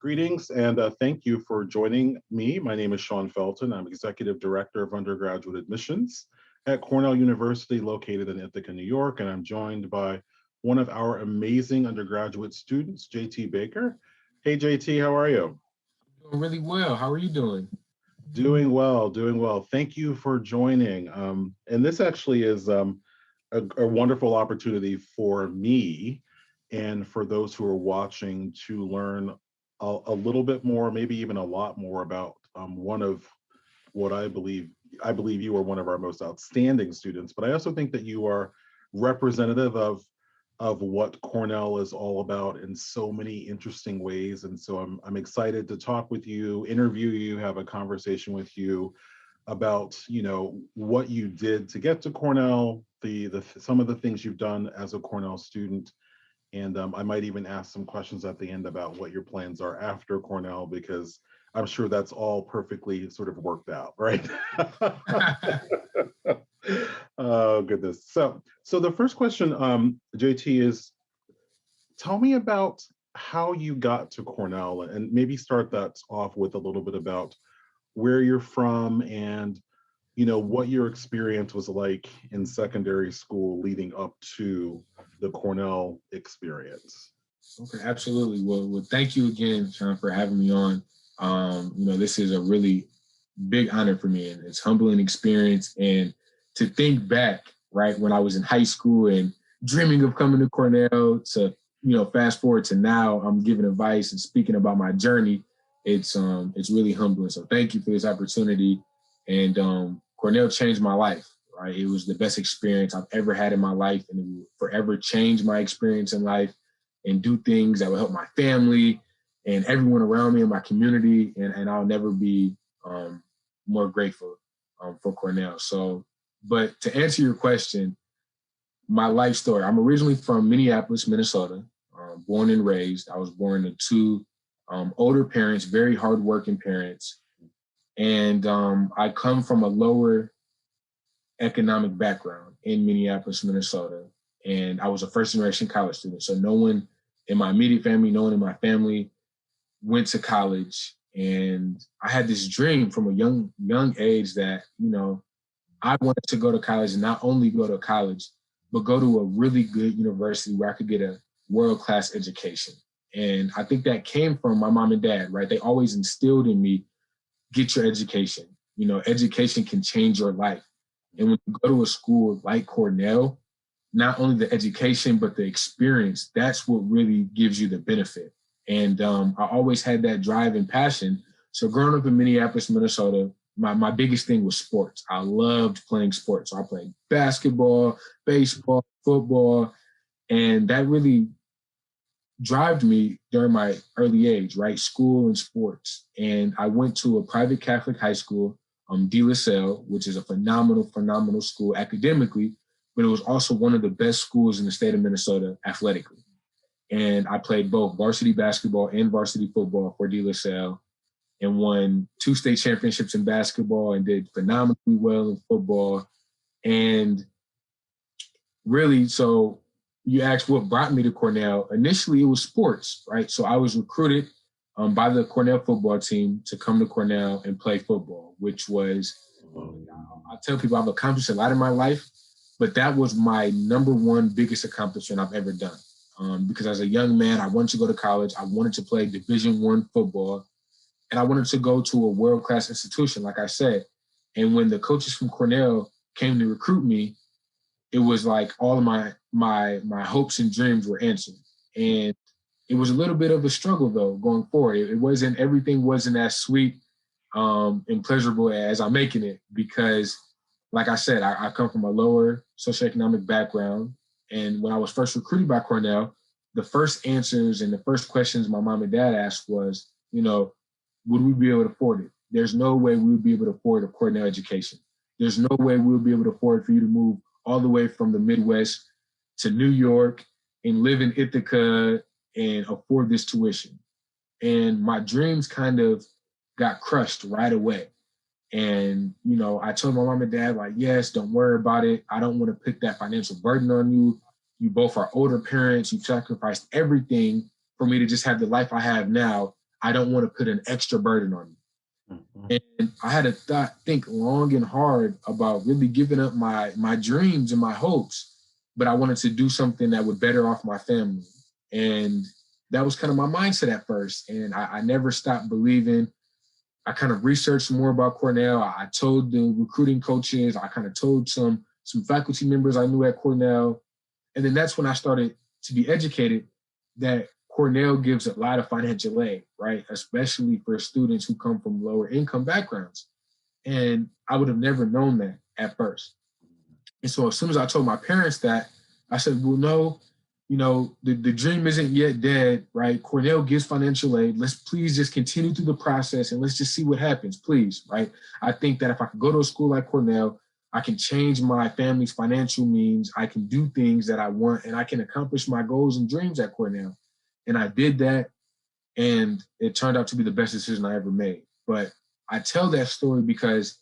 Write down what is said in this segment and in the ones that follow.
Greetings and thank you for joining me. My name is Shawn Felton. I'm Executive Director of Undergraduate Admissions at Cornell University, located in Ithaca, New York, and I'm joined by one of our amazing undergraduate students, JT Baker. Hey, JT, how are you? Doing really well. How are you doing? Doing well, doing well. Thank you for joining. And this actually is a wonderful opportunity for me and for those who are watching to learn a little bit more, maybe even a lot more about one of what I believe you are one of our most outstanding students, but I also think that you are representative of what Cornell is all about in so many interesting ways. And so I'm excited to talk with you, interview you, have a conversation with you about, what you did to get to Cornell, the some of the things you've done as a Cornell student. And I might even ask some questions at the end about what your plans are after Cornell, because I'm sure that's all perfectly sort of worked out, right? Oh, goodness. So the first question, JT, is tell me about how you got to Cornell, and maybe start that off with a little bit about where you're from and what your experience was like in secondary school leading up to the Cornell experience. Okay, absolutely. Well, thank you again, Shawn, for having me on. This is a really big honor for me, and it's humbling experience. And to think back, right, when I was in high school and dreaming of coming to Cornell, to fast forward to now, I'm giving advice and speaking about my journey. It's really humbling. So thank you for this opportunity. And Cornell changed my life. Right, it was the best experience I've ever had in my life, and it will forever change my experience in life and do things that will help my family and everyone around me in my community. And I'll never be more grateful for Cornell. So, but to answer your question, my life story, I'm originally from Minneapolis, Minnesota, born and raised. I was born to two older parents, very hardworking parents. And I come from a lower economic background in Minneapolis, Minnesota. And I was a first generation college student. So no one in my immediate family, no one in my family went to college. And I had this dream from a young age that, I wanted to go to college, and not only go to college, but go to a really good university where I could get a world-class education. And I think that came from my mom and dad, right? They always instilled in me, get your education. Education can change your life. And when you go to a school like Cornell, not only the education, but the experience, that's what really gives you the benefit. And I always had that drive and passion. So growing up in Minneapolis, Minnesota, my biggest thing was sports. I loved playing sports. So I played basketball, baseball, football, and that really drove me during my early age, right? School and sports. And I went to a private Catholic high school, De La Salle, which is a phenomenal school academically, but it was also one of the best schools in the state of Minnesota athletically. And I played both varsity basketball and varsity football for De La Salle, and won 2 state championships in basketball and did phenomenally well in football. And really, so you asked what brought me to Cornell. Initially, it was sports, right? So I was recruited by the Cornell football team to come to Cornell and play football, which was, I tell people I've accomplished a lot in my life, but that was my number one biggest accomplishment I've ever done. Because as a young man, I wanted to go to college. I wanted to play Division I football, and I wanted to go to a world-class institution, like I said. And when the coaches from Cornell came to recruit me, it was like all of my hopes and dreams were answered. And it was a little bit of a struggle, though, going forward. Everything wasn't as sweet and pleasurable as I'm making it, because, like I said, I come from a lower socioeconomic background. And when I was first recruited by Cornell, the first answers and the first questions my mom and dad asked was, would we be able to afford it? There's no way we would be able to afford a Cornell education. There's no way we would be able to afford for you to move all the way from the Midwest to New York and live in Ithaca and afford this tuition. And my dreams kind of got crushed right away. And, I told my mom and dad, like, yes, don't worry about it. I don't want to put that financial burden on you. You both are older parents. You've sacrificed everything for me to just have the life I have now. I don't want to put an extra burden on you. Mhm. And I had to think long and hard about really giving up my dreams and my hopes, but I wanted to do something that would better off my family. And that was kind of my mindset at first. And I never stopped believing. I kind of researched more about Cornell. I told the recruiting coaches, I kind of told some faculty members I knew at Cornell. And then that's when I started to be educated that Cornell gives a lot of financial aid, right? Especially for students who come from lower income backgrounds. And I would have never known that at first. And so as soon as I told my parents that, I said, well, no, the dream isn't yet dead, right? Cornell gives financial aid. Let's please just continue through the process and let's just see what happens, please, right? I think that if I could go to a school like Cornell, I can change my family's financial means. I can do things that I want and I can accomplish my goals and dreams at Cornell. And I did that. And it turned out to be the best decision I ever made. But I tell that story because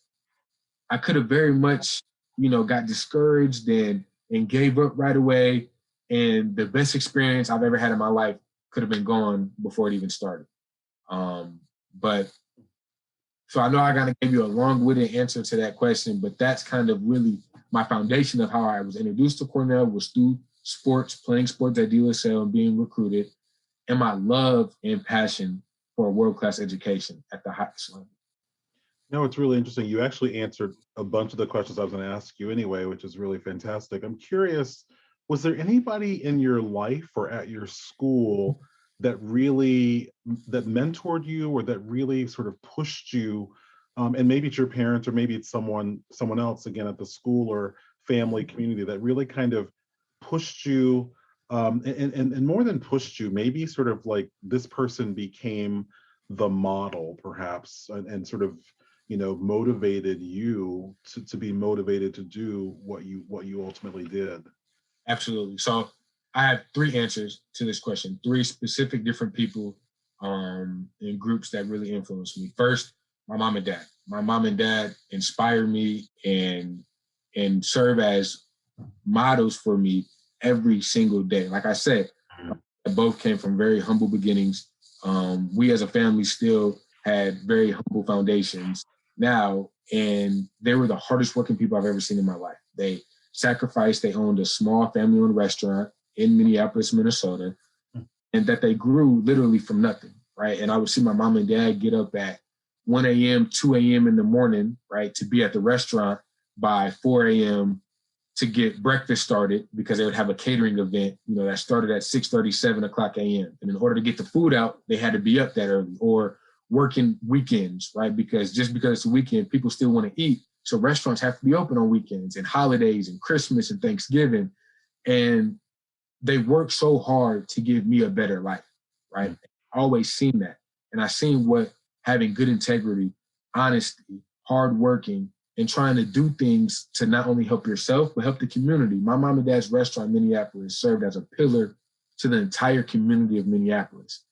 I could have very much, got discouraged and gave up right away. And the best experience I've ever had in my life could have been gone before it even started. But so I know I kind of gave you a long-winded answer to that question, but that's kind of really my foundation of how I was introduced to Cornell was through sports, playing sports at De La Salle and being recruited, and my love and passion for a world-class education at the highest level. No, it's really interesting. You actually answered a bunch of the questions I was going to ask you anyway, which is really fantastic. I'm curious, was there anybody in your life or at your school that really that mentored you or that really sort of pushed you? And maybe it's your parents or maybe it's someone else again at the school or family community that really kind of pushed you and more than pushed you, maybe sort of like this person became the model perhaps and sort of motivated you to be motivated to do what you ultimately did. Absolutely. So I have three answers to this question, three specific different people in groups that really influenced me. First, my mom and dad. My mom and dad inspire me and serve as models for me every single day. Like I said, both came from very humble beginnings. We as a family still had very humble foundations now, and they were the hardest working people I've ever seen in my life. They sacrificed, they owned a small family-owned restaurant in Minneapolis, Minnesota, and that they grew literally from nothing, right? And I would see my mom and dad get up at 1 a.m., 2 a.m. in the morning, right, to be at the restaurant by 4 a.m. to get breakfast started because they would have a catering event, that started at 6:30, 7 o'clock a.m. And in order to get the food out, they had to be up that early or working weekends, right? Because just because it's a weekend, people still want to eat. So restaurants have to be open on weekends and holidays and Christmas and Thanksgiving. And they work so hard to give me a better life, right? I always seen that. And I seen what having good integrity, honesty, hard working, and trying to do things to not only help yourself, but help the community. My mom and dad's restaurant in Minneapolis served as a pillar to the entire community of Minneapolis.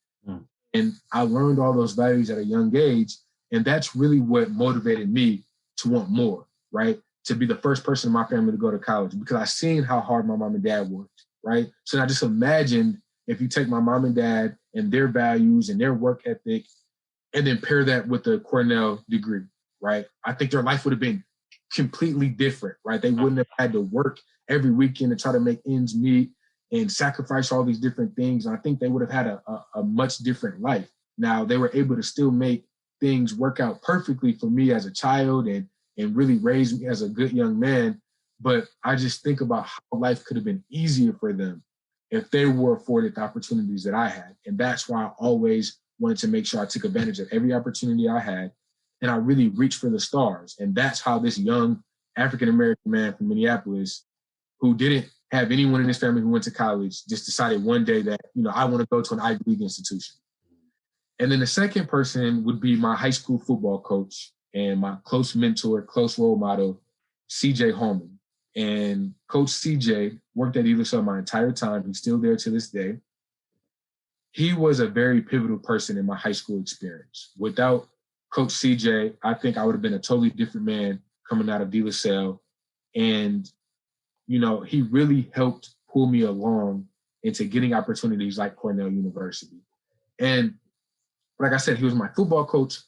And I learned all those values at a young age. And that's really what motivated me to want more, right? To be the first person in my family to go to college because I seen how hard my mom and dad worked, right? So I just imagined if you take my mom and dad and their values and their work ethic and then pair that with the Cornell degree, right? I think their life would have been completely different, right? They wouldn't have had to work every weekend to try to make ends meet and sacrifice all these different things. And I think they would have had a much different life. Now, they were able to still make things work out perfectly for me as a child and really raise me as a good young man. But I just think about how life could have been easier for them if they were afforded the opportunities that I had. And that's why I always wanted to make sure I took advantage of every opportunity I had. And I really reached for the stars. And that's how this young African-American man from Minneapolis who didn't have anyone in his family who went to college just decided one day that, I want to go to an Ivy League institution. And then the second person would be my high school football coach and my close mentor, close role model, CJ Holman. And Coach CJ worked at De La Salle my entire time. He's still there to this day. He was a very pivotal person in my high school experience. Without Coach CJ, I think I would have been a totally different man coming out of De La Salle. And, he really helped pull me along into getting opportunities like Cornell University. And Like I said, he was my football coach,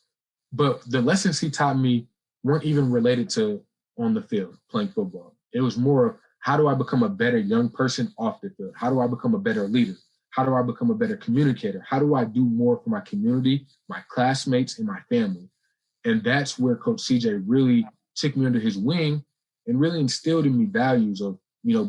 but the lessons he taught me weren't even related to on the field, playing football. It was more of how do I become a better young person off the field? How do I become a better leader? How do I become a better communicator? How do I do more for my community, my classmates, and my family? And that's where Coach CJ really took me under his wing and really instilled in me values of,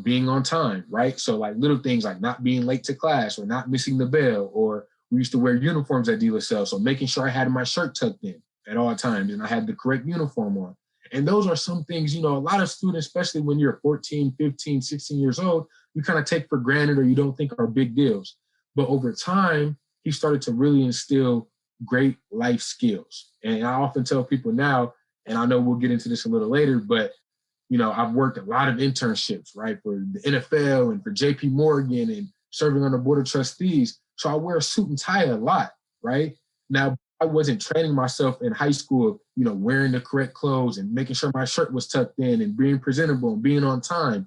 being on time, right? So like little things like not being late to class or not missing the bell, or we used to wear uniforms at De La Salle. So making sure I had my shirt tucked in at all times and I had the correct uniform on. And those are some things, a lot of students, especially when you're 14, 15, 16 years old, you kind of take for granted or you don't think are big deals. But over time, he started to really instill great life skills. And I often tell people now, and I know we'll get into this a little later, but I've worked a lot of internships, right, for the NFL and for JP Morgan and serving on the Board of Trustees. So I wear a suit and tie a lot, right? Now, I wasn't training myself in high school, wearing the correct clothes and making sure my shirt was tucked in and being presentable and being on time.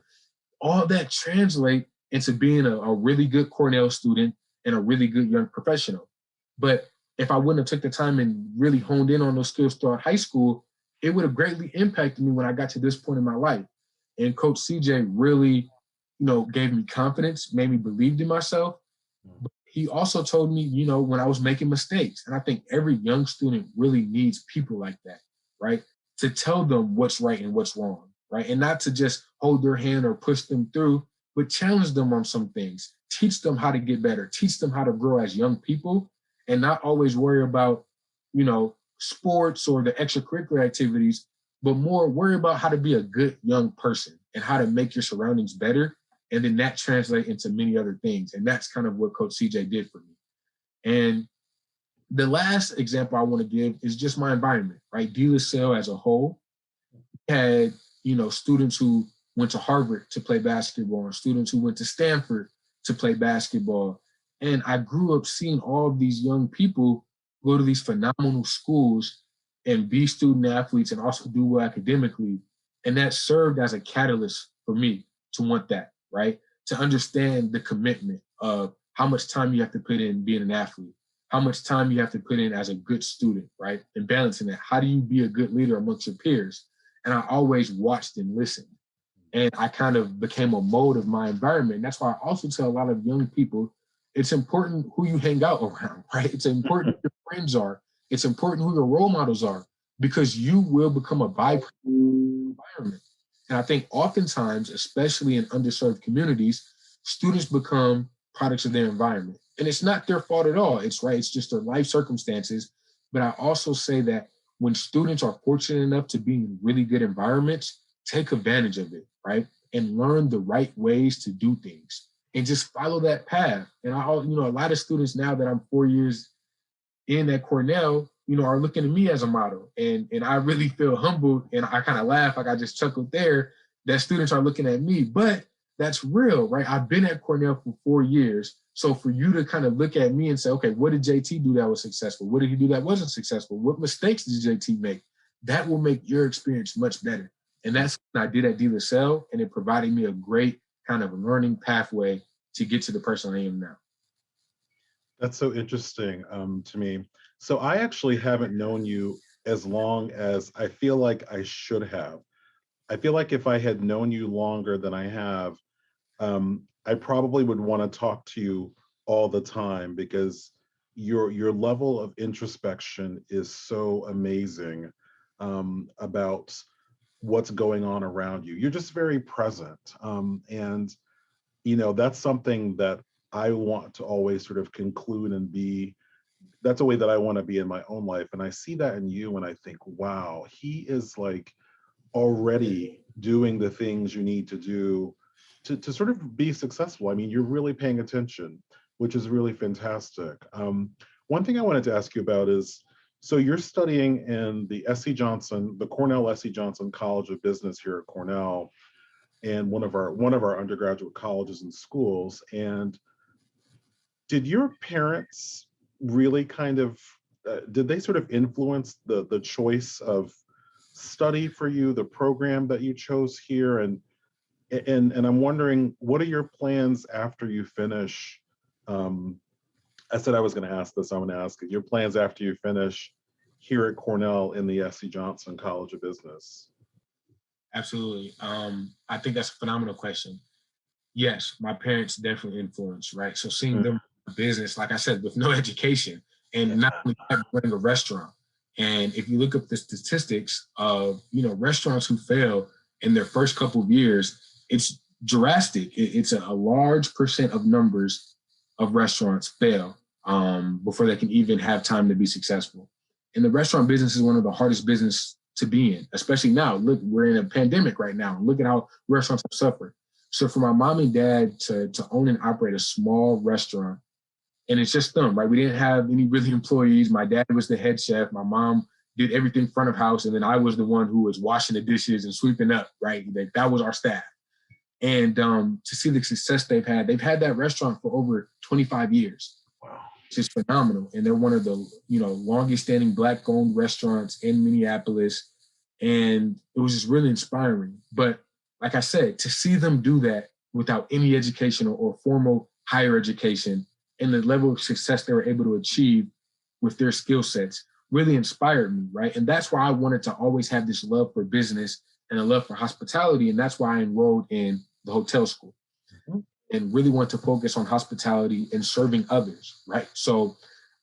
All that translate into being a really good Cornell student and a really good young professional. But if I wouldn't have took the time and really honed in on those skills throughout high school, it would have greatly impacted me when I got to this point in my life. And Coach CJ really, gave me confidence, made me believe in myself. But he also told me, when I was making mistakes. And I think every young student really needs people like that, right? To tell them what's right and what's wrong, right? And not to just hold their hand or push them through, but challenge them on some things. Teach them how to get better. Teach them how to grow as young people and not always worry about, sports or the extracurricular activities, but more worry about how to be a good young person and how to make your surroundings better. And then that translates into many other things. And that's kind of what Coach CJ did for me. And the last example I want to give is just my environment, right? De La Salle as a whole had, students who went to Harvard to play basketball and students who went to Stanford to play basketball. And I grew up seeing all of these young people go to these phenomenal schools and be student athletes and also do well academically. And that served as a catalyst for me to want that, right? To understand the commitment of how much time you have to put in being an athlete, how much time you have to put in as a good student, right? And balancing that. How do you be a good leader amongst your peers? And I always watched and listened. And I kind of became a mold of my environment. And that's why I also tell a lot of young people, it's important who you hang out around, right? It's important who your friends are. It's important who your role models are, because you will become a byproduct of the environment. And I think oftentimes, especially in underserved communities, students become products of their environment. And it's not their fault at all. It's right. It's just their life circumstances. But I also say that when students are fortunate enough to be in really good environments, take advantage of it, right? And learn the right ways to do things and just follow that path. And a lot of students now that I'm 4 years in at Cornell, are looking at me as a model. And I really feel humbled, and I kind of laugh, like I just chuckled there, that students are looking at me. But that's real, right? I've been at Cornell for 4 years. So for you to kind of look at me and say, okay, what did JT do that was successful? What did he do that wasn't successful? What mistakes did JT make? That will make your experience much better. And that's what I did at De La Salle, and it provided me a great kind of learning pathway to get to the person I am now. That's so interesting to me. So I actually haven't known you as long as I feel like I should have. I feel like if I had known you longer than I have, I probably would want to talk to you all the time, because your level of introspection is so amazing about what's going on around you. You're just very present, and that's something that I want to always sort of conclude and be. That's a way that I want to be in my own life, and I see that in you, and I think, wow, he is like already doing the things you need to do to sort of be successful. I mean, you're really paying attention, which is really fantastic. One thing I wanted to ask you about is, so you're studying in the Cornell S.C. Johnson College of Business here at Cornell, and one of our undergraduate colleges and schools. And did your parents really kind of did they sort of influence the choice of study for you, the program that you chose here? And I'm wondering, what are your plans after you finish I said I was going to ask this. I'm going to ask it. Your plans after you finish here at Cornell in the S.C. Johnson College of Business? Absolutely. I think that's a phenomenal question. Yes, my parents definitely influenced, right? So seeing them in business, like I said, with no education, and not only that, running a restaurant. And if you look up the statistics of, restaurants who fail in their first couple of years, it's drastic. It's a large percent of numbers of restaurants fail before they can even have time to be successful. And the restaurant business is one of the hardest business to be in, especially now. Look, we're in a pandemic right now. Look at how restaurants have suffered. So for my mom and dad to own and operate a small restaurant, and it's just them, right? We didn't have any really employees. My dad was the head chef. My mom did everything front of house. And then I was the one who was washing the dishes and sweeping up, right? That was our staff. And to see the success they've had that restaurant for over 25 years. Wow. It's just phenomenal. And they're one of the, longest standing Black owned restaurants in Minneapolis. And it was just really inspiring. But like I said, to see them do that without any education or formal higher education and the level of success they were able to achieve with their skill sets really inspired me, right? And that's why I wanted to always have this love for business and a love for hospitality. And that's why I enrolled in the hotel school and really want to focus on hospitality and serving others, right? So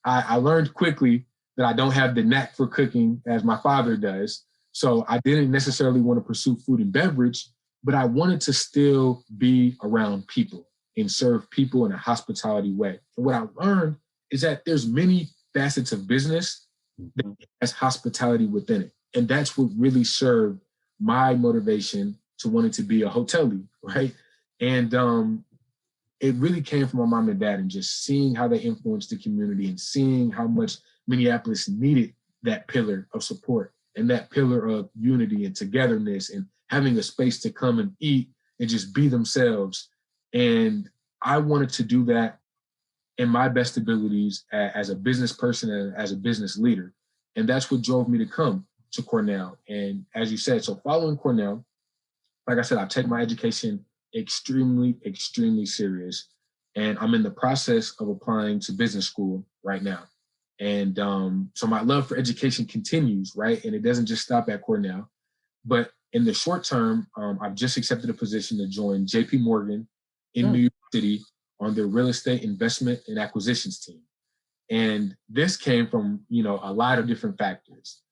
I learned quickly that I don't have the knack for cooking as my father does. So I didn't necessarily want to pursue food and beverage, but I wanted to still be around people and serve people in a hospitality way. And what I learned is that there's many facets of business that has hospitality within it. And that's what really served my motivation to wanting to be a hotelier, right? And it really came from my mom and dad and just seeing how they influenced the community and seeing how much Minneapolis needed that pillar of support and that pillar of unity and togetherness and having a space to come and eat and just be themselves. And I wanted to do that in my best abilities as a business person and as a business leader. And that's what drove me to come to Cornell. And as you said, so following Cornell, like I said, I take my education extremely, extremely serious. And I'm in the process of applying to business school right now. And so my love for education continues, right? And it doesn't just stop at Cornell. But in the short term, I've just accepted a position to join JP Morgan in New York City on their real estate investment and acquisitions team. And this came from, a lot of different factors.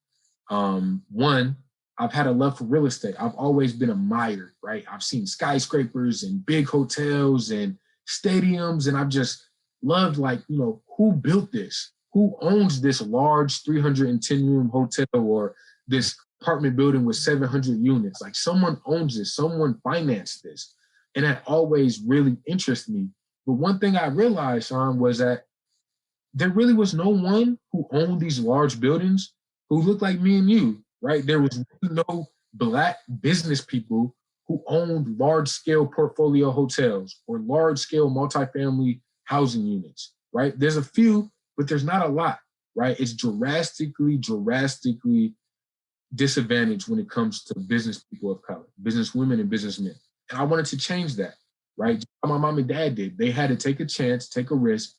One, I've had a love for real estate. I've always been admired, right? I've seen skyscrapers and big hotels and stadiums, and I've just loved, who built this? Who owns this large 310-room hotel or this apartment building with 700 units? Like, someone owns this, someone financed this. And that always really interested me. But one thing I realized, Shawn, was that there really was no one who owned these large buildings who looked like me and you, right? There was really no Black business people who owned large-scale portfolio hotels or large-scale multifamily housing units, right? There's a few, but there's not a lot, right? It's drastically disadvantaged when it comes to business people of color, business women and businessmen. And I wanted to change that, right? Just how my mom and dad did. They had to take a chance, take a risk,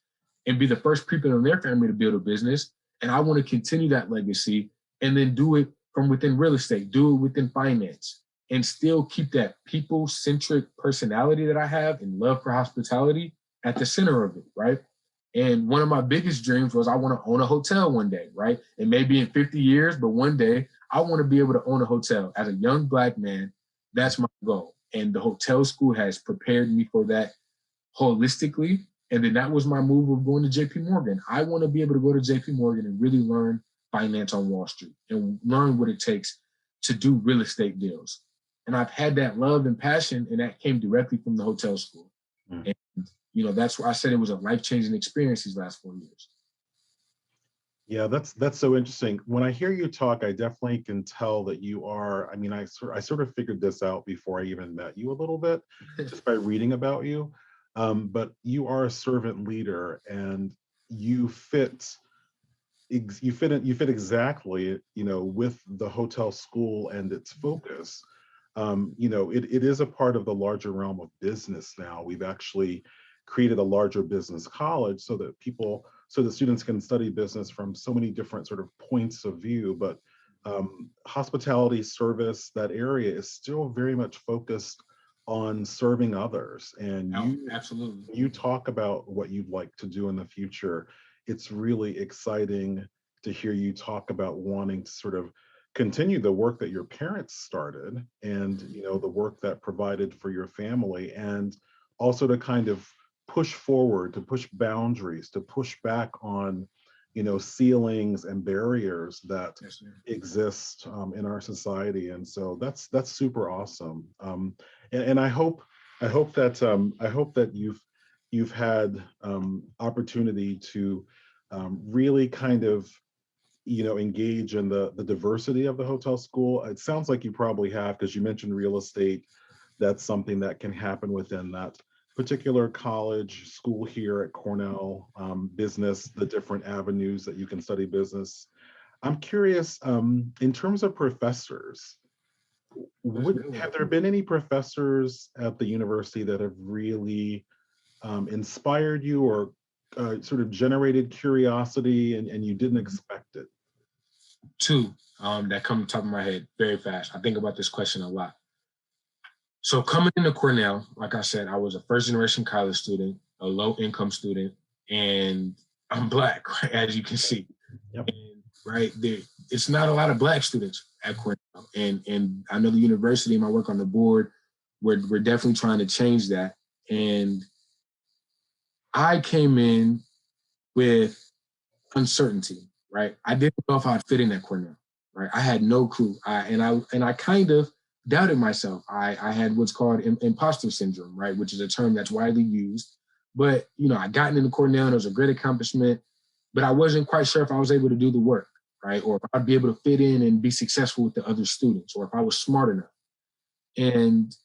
and be the first people in their family to build a business. And I want to continue that legacy and then do it from within real estate, do it within finance, and still keep that people-centric personality that I have and love for hospitality at the center of it, right? And one of my biggest dreams was I want to own a hotel one day, right? And maybe in 50 years, but one day I want to be able to own a hotel. As a young Black man, that's my goal. And the hotel school has prepared me for that holistically. And then that was my move of going to JP Morgan. I want to be able to go to JP Morgan and really learn finance on Wall Street and learn what it takes to do real estate deals. And I've had that love and passion, and that came directly from the hotel school. And, that's why I said it was a life-changing experience these last 4 years. Yeah, that's so interesting. When I hear you talk, I definitely can tell that you are, I sort of figured this out before I even met you a little bit, just by reading about you. But you are a servant leader, and you fit exactly, with the hotel school and its focus. It is a part of the larger realm of business now. We've actually created a larger business college so that so the students can study business from so many different sort of points of view. But hospitality, service, that area is still very much focused on serving others. And Absolutely. you talk about what you'd like to do in the future. It's really exciting to hear you talk about wanting to sort of continue the work that your parents started, and the work that provided for your family, and also to kind of push forward, to push boundaries, to push back on ceilings and barriers that exist in our society. And so that's super awesome. And I hope that you've had opportunity to really kind of engage in the diversity of the hotel school. It sounds like you probably have, because you mentioned real estate. That's something that can happen within that particular college school here at Cornell. Business, the different avenues that you can study business. I'm curious, in terms of professors, have there been any professors at the university that have really inspired you, or sort of generated curiosity, and you didn't expect it? Two that come to the top of my head very fast. I think about this question a lot. So coming into Cornell, like I said, I was a first generation college student, a low income student, and I'm Black, right, as you can see. Yep. And, right there, it's not a lot of Black students at Cornell, and I know the university and my work on the board, we're definitely trying to change that. And I came in with uncertainty, right? I didn't know if I'd fit in at Cornell, right? I had no clue. I kind of doubted myself. I had what's called imposter syndrome, right? Which is a term that's widely used. But, I gotten into Cornell, and it was a great accomplishment, but I wasn't quite sure if I was able to do the work, right? Or if I'd be able to fit in and be successful with the other students, or if I was smart enough. And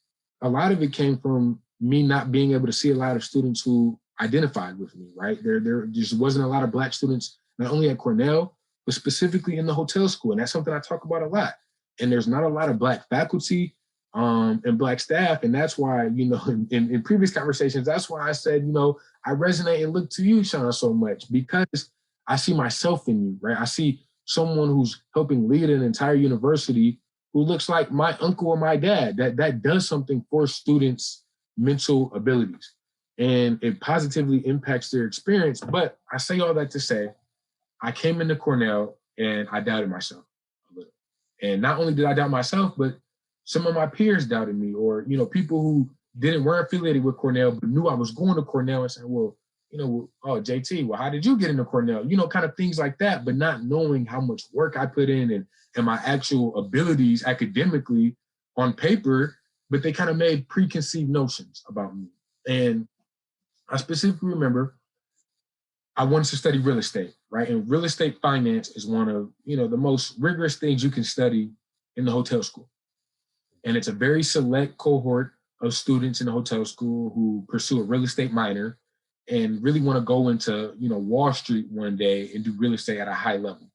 a lot of it came from me not being able to see a lot of students who identified with me, right? There just wasn't a lot of Black students, not only at Cornell, but specifically in the hotel school. And that's something I talk about a lot. And there's not a lot of Black faculty and Black staff. And that's why, in previous conversations, that's why I said, I resonate and look to you, Shawn, so much, because I see myself in you, right? I see someone who's helping lead an entire university who looks like my uncle or my dad, that does something for students' mental abilities. And it positively impacts their experience. But I say all that to say, I came into Cornell and I doubted myself a little. And not only did I doubt myself, but some of my peers doubted me, or, people who weren't affiliated with Cornell, but knew I was going to Cornell, and said, well, oh, JT, well, how did you get into Cornell? Kind of things like that, but not knowing how much work I put in and my actual abilities academically on paper, but they kind of made preconceived notions about me. And I specifically remember I wanted to study real estate, right? And real estate finance is one of, the most rigorous things you can study in the hotel school. And it's a very select cohort of students in the hotel school who pursue a real estate minor and really want to go into, Wall Street one day and do real estate at a high level.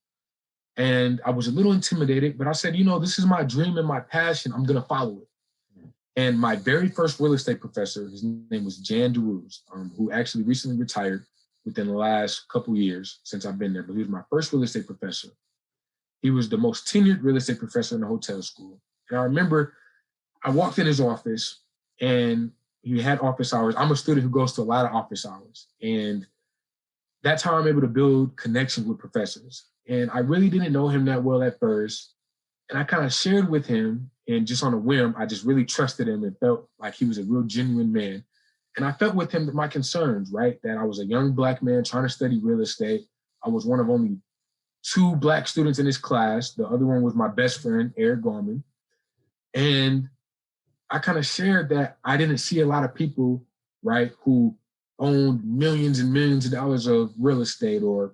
And I was a little intimidated, but I said, this is my dream and my passion. I'm going to follow it. And my very first real estate professor, his name was Jan DeRuse, who actually recently retired within the last couple of years since I've been there, but he was my first real estate professor. He was the most tenured real estate professor in the hotel school. And I remember I walked in his office and he had office hours. I'm a student who goes to a lot of office hours. And that's how I'm able to build connections with professors. And I really didn't know him that well at first. And I kind of shared with him, and just on a whim, I just really trusted him and felt like he was a real genuine man. And I felt with him my concerns, right? That I was a young Black man trying to study real estate. I was one of only 2 Black students in his class. The other one was my best friend, Eric Gorman. And I kind of shared that I didn't see a lot of people, right, who owned millions and millions of dollars of real estate, or,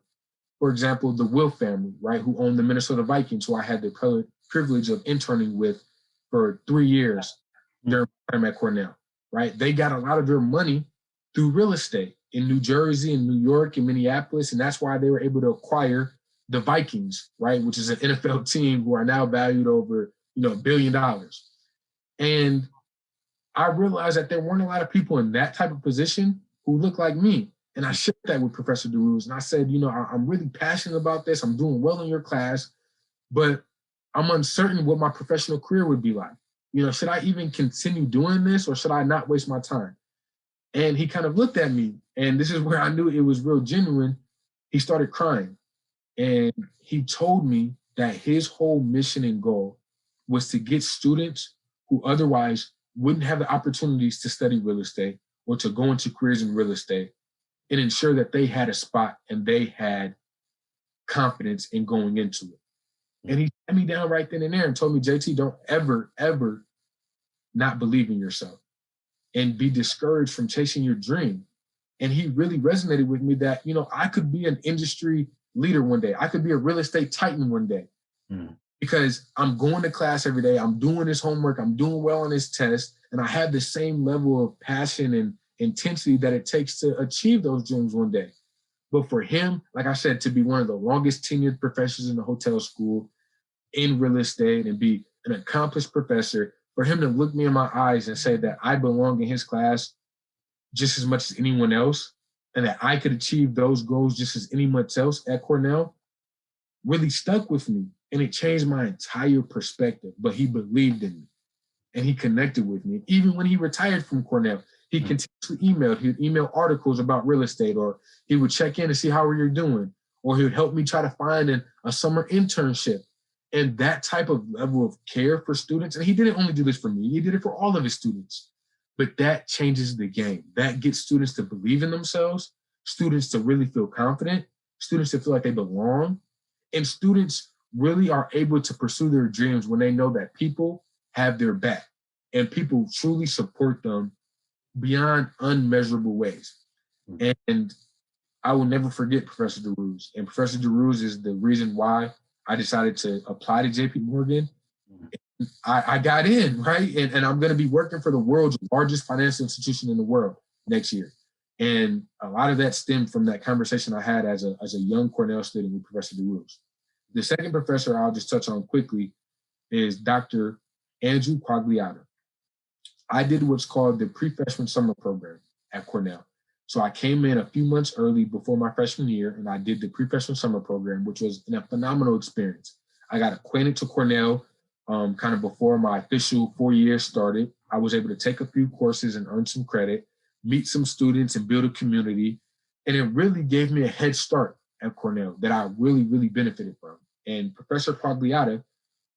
for example, the Will family, right, who owned the Minnesota Vikings, who I had the privilege of interning with for 3 years during my time at Cornell, right? They got a lot of their money through real estate in New Jersey and New York and Minneapolis, and that's why they were able to acquire the Vikings, right, which is an NFL team who are now valued over, $1 billion. And I realized that there weren't a lot of people in that type of position who look like me. And I shared that with Professor DeRuz. And I said, I'm really passionate about this. I'm doing well in your class, but I'm uncertain what my professional career would be like. Should I even continue doing this, or should I not waste my time? And he kind of looked at me, and this is where I knew it was real genuine. He started crying, and he told me that his whole mission and goal was to get students who otherwise wouldn't have the opportunities to study real estate or to go into careers in real estate, and ensure that they had a spot and they had confidence in going into it. And he sat me down right then and there and told me, JT, don't ever, ever not believe in yourself and be discouraged from chasing your dream. And he really resonated with me that, I could be an industry leader one day. I could be a real estate titan one day because I'm going to class every day. I'm doing this homework. I'm doing well on this test. And I have the same level of passion and intensity that it takes to achieve those dreams one day. But for him, like I said, to be one of the longest tenured professors in the hotel school in real estate and be an accomplished professor, for him to look me in my eyes and say that I belong in his class just as much as anyone else, and that I could achieve those goals just as anyone else at Cornell, really stuck with me. And it changed my entire perspective. But he believed in me and he connected with me. Even when he retired from Cornell, he continuously emailed. He would email articles about real estate, or he would check in to see how you're doing, or he would help me try to find a summer internship. And that type of level of care for students, and he didn't only do this for me, he did it for all of his students. But that changes the game. That gets students to believe in themselves, students to really feel confident, students to feel like they belong, and students really are able to pursue their dreams when they know that people have their back and people truly support them beyond unmeasurable ways. And I will never forget Professor DeRuz. And Professor DeRuz is the reason why I decided to apply to JP Morgan. I got in, right? And I'm going to be working for the world's largest financial institution in the world next year. And a lot of that stemmed from that conversation I had as a young Cornell student with Professor DeRuz. The second professor I'll just touch on quickly is Dr. Andrew Quagliata. I did what's called the pre-freshman summer program at Cornell. So I came in a few months early before my freshman year, and I did the pre-freshman summer program, which was a phenomenal experience. I got acquainted to Cornell kind of before my official 4 years started. I was able to take a few courses and earn some credit, meet some students and build a community. And it really gave me a head start at Cornell that I really, really benefited from. And Professor Quagliata,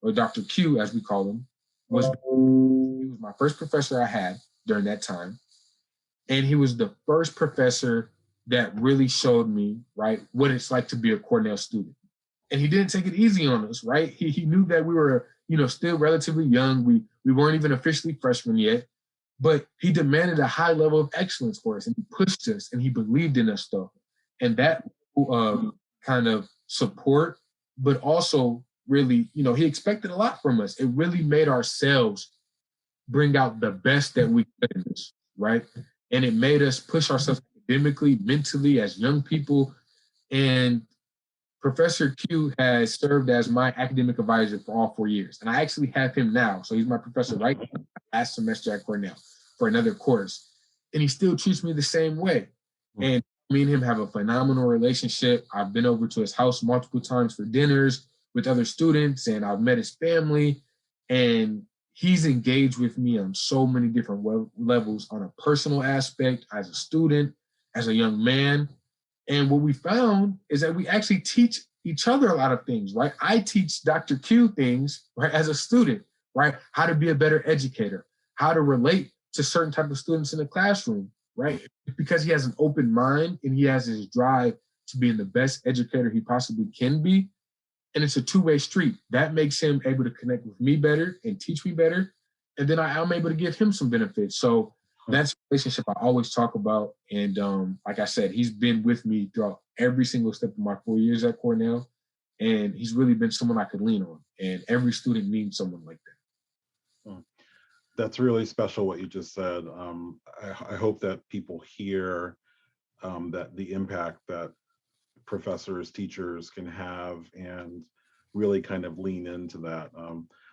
or Dr. Q, as we call him, he was my first professor I had during that time. And he was the first professor that really showed me, right, what it's like to be a Cornell student. And he didn't take it easy on us, right? He knew that we were, still relatively young. We weren't even officially freshmen yet, but he demanded a high level of excellence for us, and he pushed us, and he believed in us, though. And that kind of support, but also really, he expected a lot from us. It really made ourselves bring out the best that we could in us, right? And it made us push ourselves academically, mentally, as young people. And Professor Q has served as my academic advisor for all 4 years. And I actually have him now. So he's my professor right now, last semester at Cornell for another course. And he still treats me the same way. And me and him have a phenomenal relationship. I've been over to his house multiple times for dinners with other students, and I've met his family. And he's engaged with me on so many different levels, on a personal aspect, as a student, as a young man. And what we found is that we actually teach each other a lot of things, right? I teach Dr. Q things, right, as a student, right? How to be a better educator, how to relate to certain type of students in the classroom, right? Because he has an open mind and he has his drive to being the best educator he possibly can be. And it's a two-way street. That makes him able to connect with me better and teach me better. And then I'm able to give him some benefits. So that's a relationship I always talk about. And like I said, he's been with me throughout every single step of my 4 years at Cornell. And he's really been someone I could lean on. And every student needs someone like that. That's really special what you just said. I hope that people hear that the impact that professors, teachers can have, and really kind of lean into that.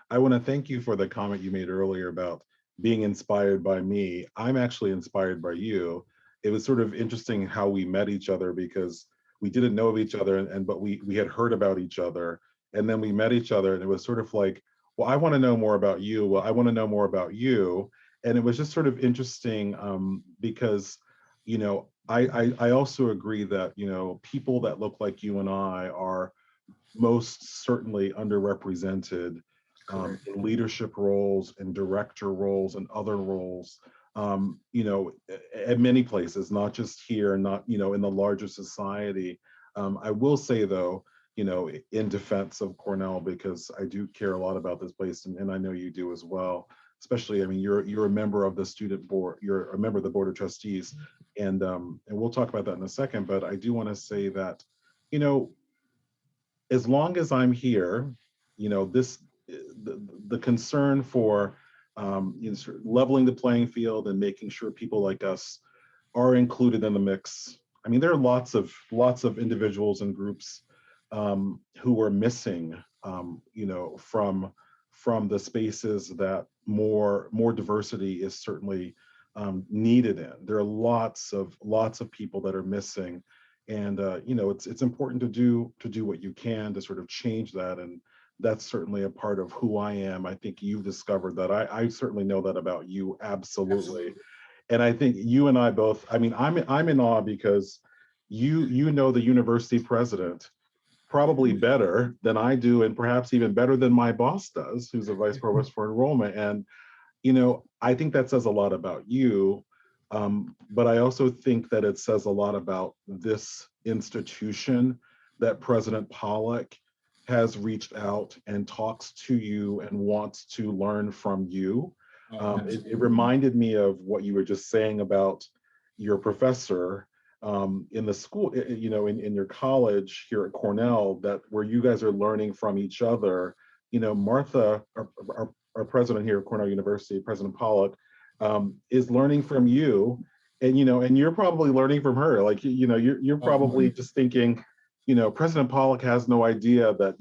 I want to thank you for the comment you made earlier about being inspired by me. I'm actually inspired by you. it was sort of interesting how we met each other, because we didn't know of each other, but we had heard about each other, and then we met each other, and it was sort of like, well, I want to know more about you. Well, I want to know more about you. And it was just sort of interesting, because, I also agree that, people that look like you and I are most certainly underrepresented, in leadership roles and director roles and other roles, at many places, not just here, not, in the larger society. I will say though, in defense of Cornell, because I do care a lot about this place, and I know you do as well. Especially, I mean, you're a member of the student board, you're a member of the Board of Trustees, and we'll talk about that in a second. But I do want to say that, you know, as long as I'm here, this the concern for, sort of leveling the playing field and making sure people like us are included in the mix. I mean, there are lots of individuals and groups, who are missing, from the spaces that more diversity is certainly, needed in. There are lots of people that are missing, and it's important to do what you can to sort of change that, and that's certainly a part of who I am. I think you've discovered that. I certainly know that about you, absolutely. And I think you and I both, I mean, I'm in awe because you know the university president probably better than I do, and perhaps even better than my boss does, who's a vice provost for enrollment. And I think that says a lot about you, but I also think that it says a lot about this institution, that President Pollock has reached out and talks to you and wants to learn from you. It reminded me of what you were just saying about your professor, in the school, in your college here at Cornell, that where you guys are learning from each other. Martha, our president here at Cornell University, President Pollock, is learning from you, and you're probably learning from her. Like, you're probably just thinking, President Pollock has no idea that,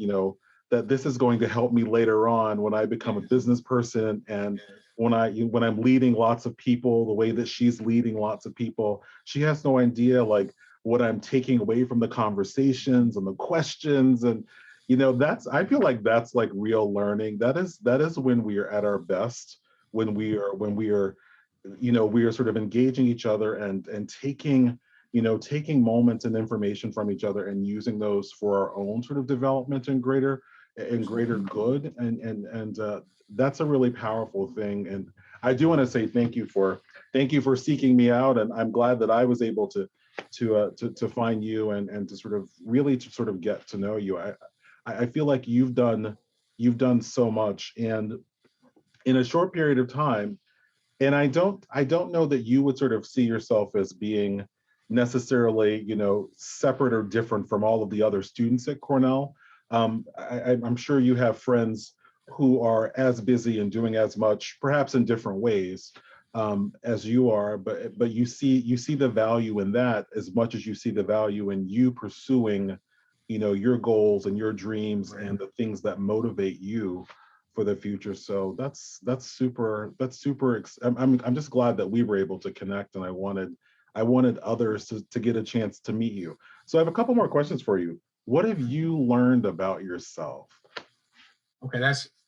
that this is going to help me later on when I become a business person, and when I'm leading lots of people the way that she's leading lots of people. She has no idea like what I'm taking away from the conversations and the questions. And I feel like that's like real learning. That is when we are at our best, when we are we are sort of engaging each other and taking moments and information from each other and using those for our own sort of development and greater good. And that's a really powerful thing. And I do want to say thank you for seeking me out. And I'm glad that I was able to find you and to sort of really to sort of get to know you. I feel like you've done so much, and in a short period of time. And I don't know that you would sort of see yourself as being necessarily, separate or different from all of the other students at Cornell. I'm sure you have friends who are as busy and doing as much, perhaps in different ways, as you are, but you see the value in that as much as you see the value in you pursuing, your goals and your dreams, right, and the things that motivate you for the future. So that's super. I'm just glad that we were able to connect, and I wanted others to get a chance to meet you. So I have a couple more questions for you. What have you learned about yourself? Okay,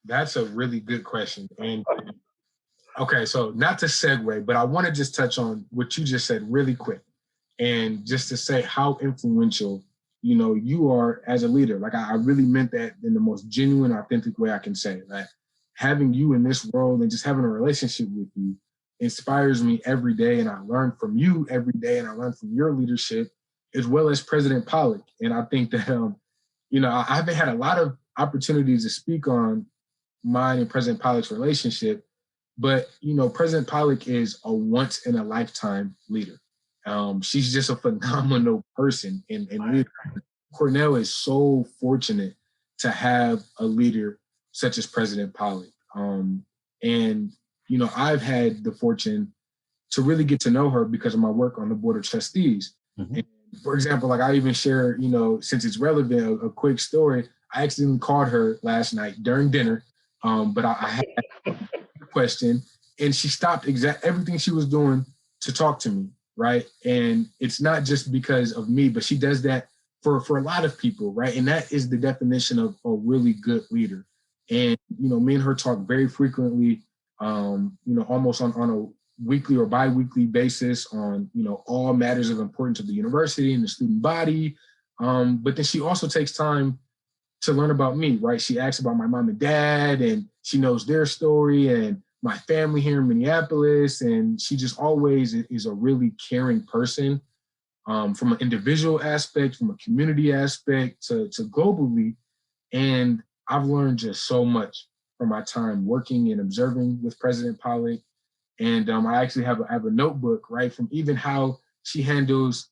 that's a really good question. And okay, so not to segue, but I want to just touch on what you just said really quick, and just to say how influential, you are as a leader. Like I really meant that in the most genuine, authentic way I can say it. Like having you in this world and just having a relationship with you inspires me every day, and I learn from you every day, and I learn from your leadership, as well as President Pollock. And I think that I haven't had a lot of opportunities to speak on mine and President Pollock's relationship, but President Pollock is a once in a lifetime leader. She's just a phenomenal person, and leader. Cornell is so fortunate to have a leader such as President Pollock. And I've had the fortune to really get to know her because of my work on the Board of Trustees. Mm-hmm. And for example, like I even share, since it's relevant, a quick story. I accidentally called her last night during dinner, but I had a question, and she stopped everything she was doing to talk to me. right? And it's not just because of me, but she does that for a lot of people, right? And that is the definition of a really good leader. And, me and her talk very frequently, almost on a weekly or bi-weekly basis on, all matters of importance of the university and the student body. But then she also takes time to learn about me, right? She asks about my mom and dad, and she knows their story and my family here in Minneapolis. And she just always is a really caring person, from an individual aspect, from a community aspect to globally. And I've learned just so much from my time working and observing with President Pollock. And I actually have a notebook, right, from even how she handles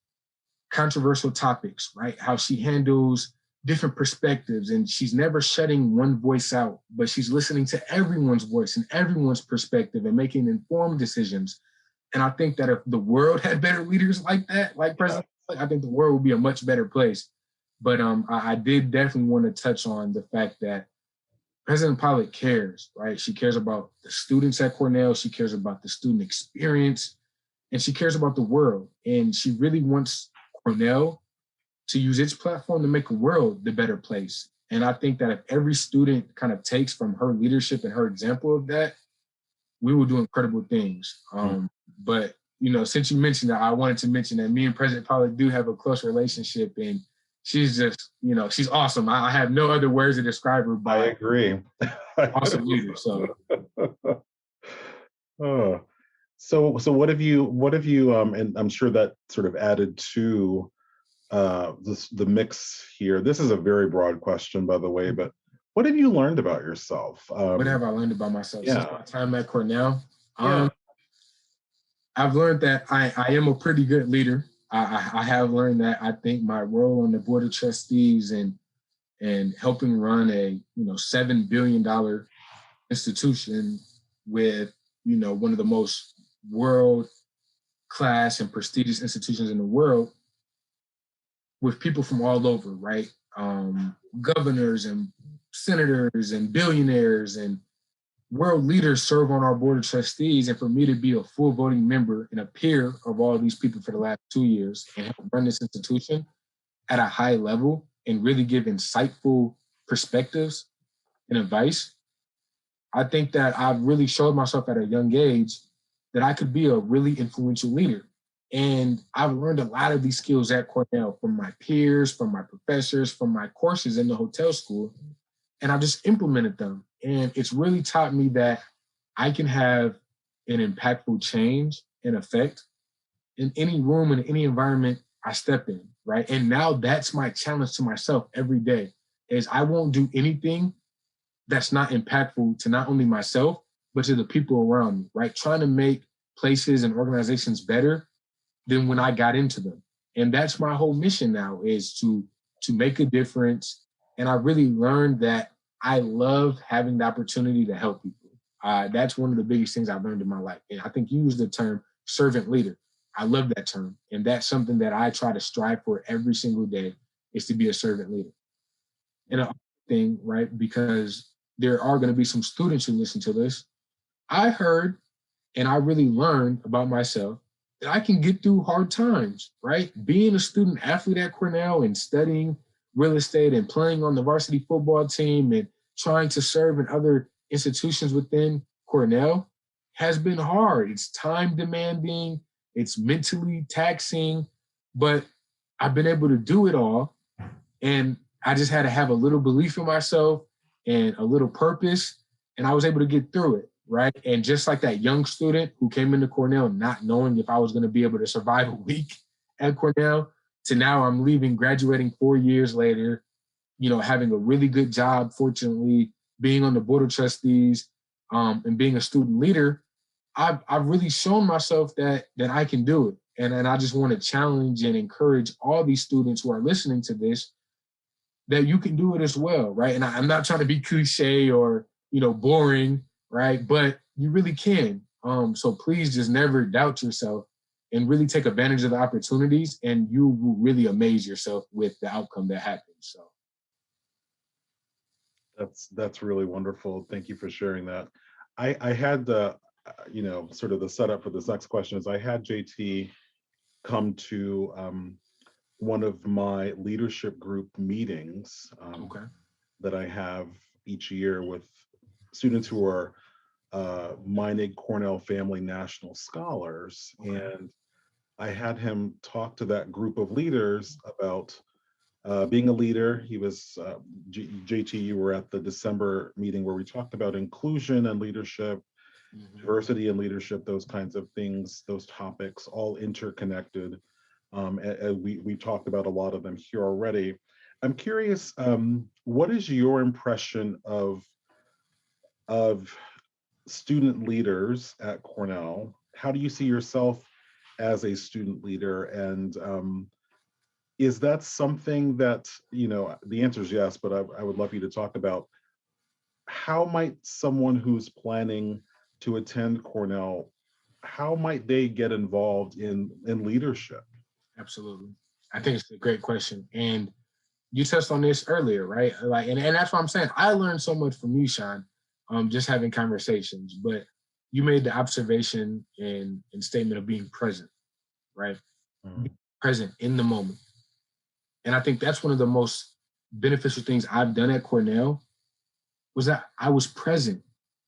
controversial topics, right? How she handles different perspectives, and she's never shutting one voice out, but she's listening to everyone's voice and everyone's perspective and making informed decisions. And I think that if the world had better leaders like that, like President, I think the world would be a much better place. But I did definitely want to touch on the fact that President Pollock cares, right? She cares about the students at Cornell. She cares about the student experience, and she cares about the world. And she really wants Cornell to use its platform to make the world the better place. And I think that if every student kind of takes from her leadership and her example of that, we will do incredible things. But, since you mentioned that, I wanted to mention that me and President Pollock do have a close relationship, and she's just, she's awesome. I have no other words to describe her. I agree. Awesome leader. So. Oh. So what have you, and I'm sure that sort of added to the mix here. This is a very broad question, by the way, but what have you learned about yourself? What have I learned about myself since my time at Cornell? Yeah. I've learned that I am a pretty good leader. I have learned that I think my role on the Board of Trustees and helping run a $7 billion institution with one of the most world class and prestigious institutions in the world, with people from all over, right? Governors and senators and billionaires and world leaders serve on our Board of Trustees. And for me to be a full voting member and a peer of all of these people for the last 2 years and help run this institution at a high level and really give insightful perspectives and advice, I think that I've really showed myself at a young age that I could be a really influential leader. And I've learned a lot of these skills at Cornell from my peers, from my professors, from my courses in the hotel school, and I've just implemented them. And it's really taught me that I can have an impactful change and effect in any room, in any environment I step in, right? And now that's my challenge to myself every day, is I won't do anything that's not impactful to not only myself, but to the people around me, right? Trying to make places and organizations better than when I got into them. And that's my whole mission now, is to make a difference. And I really learned that I love having the opportunity to help people. That's one of the biggest things I've learned in my life. And I think you used the term servant leader. I love that term. And that's something that I try to strive for every single day, is to be a servant leader. And another thing, right, because there are going to be some students who listen to this, I heard and I really learned about myself that I can get through hard times, right? Being a student athlete at Cornell and studying real estate and playing on the varsity football team and trying to serve in other institutions within Cornell has been hard. It's time demanding, it's mentally taxing, but I've been able to do it all. And I just had to have a little belief in myself and a little purpose, and I was able to get through it, right? And just like that young student who came into Cornell not knowing if I was going to be able to survive a week at Cornell, to now I'm leaving, graduating 4 years later, having a really good job, fortunately, being on the Board of Trustees, and being a student leader, I've really shown myself that I can do it. And I just want to challenge and encourage all these students who are listening to this, that you can do it as well, right? And I'm not trying to be cliche or, boring, right? But you really can. So please just never doubt yourself and really take advantage of the opportunities, and you will really amaze yourself with the outcome that happens. So. That's really wonderful. Thank you for sharing that. I had the, sort of the setup for this next question is I had JT come to one of my leadership group meetings Okay. that I have each year with students who are Meinig Cornell Family National Scholars. Okay. And I had him talk to that group of leaders about being a leader. He was, JT, you were at the December meeting where we talked about inclusion and leadership, Mhm. diversity and leadership, those kinds of things, those topics, all interconnected. And we talked about a lot of them here already. I'm curious, what is your impression of student leaders at Cornell? How do you see yourself as a student leader? And is that something that, the answer is yes, but I would love you to talk about how might someone who's planning to attend Cornell, how might they get involved in leadership? Absolutely. I think it's a great question. And you touched on this earlier, right? Like, and that's what I'm saying. I learned so much from you, Shawn, just having conversations. But you made the observation and statement of being present, right? Mm. Present in the moment. And I think that's one of the most beneficial things I've done at Cornell was that I was present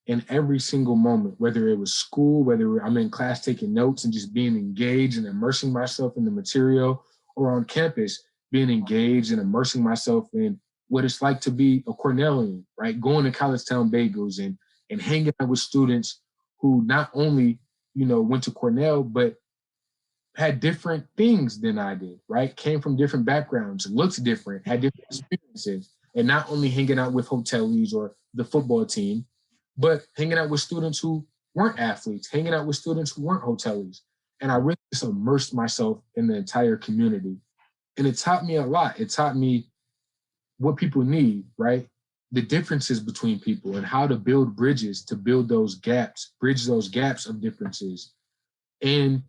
in every single moment, whether it was school, whether I'm in class taking notes and just being engaged and immersing myself in the material, or on campus, being engaged and immersing myself in what it's like to be a Cornellian, right? Going to College Town Bagels and hanging out with students who not only, went to Cornell, but had different things than I did, right? Came from different backgrounds, looked different, had different experiences, and not only hanging out with hoteliers or the football team, but hanging out with students who weren't athletes, hanging out with students who weren't hoteliers. And I really just immersed myself in the entire community. And it taught me a lot. It taught me what people need, right? The differences between people and how to build bridges to build those gaps, bridge those gaps of differences. And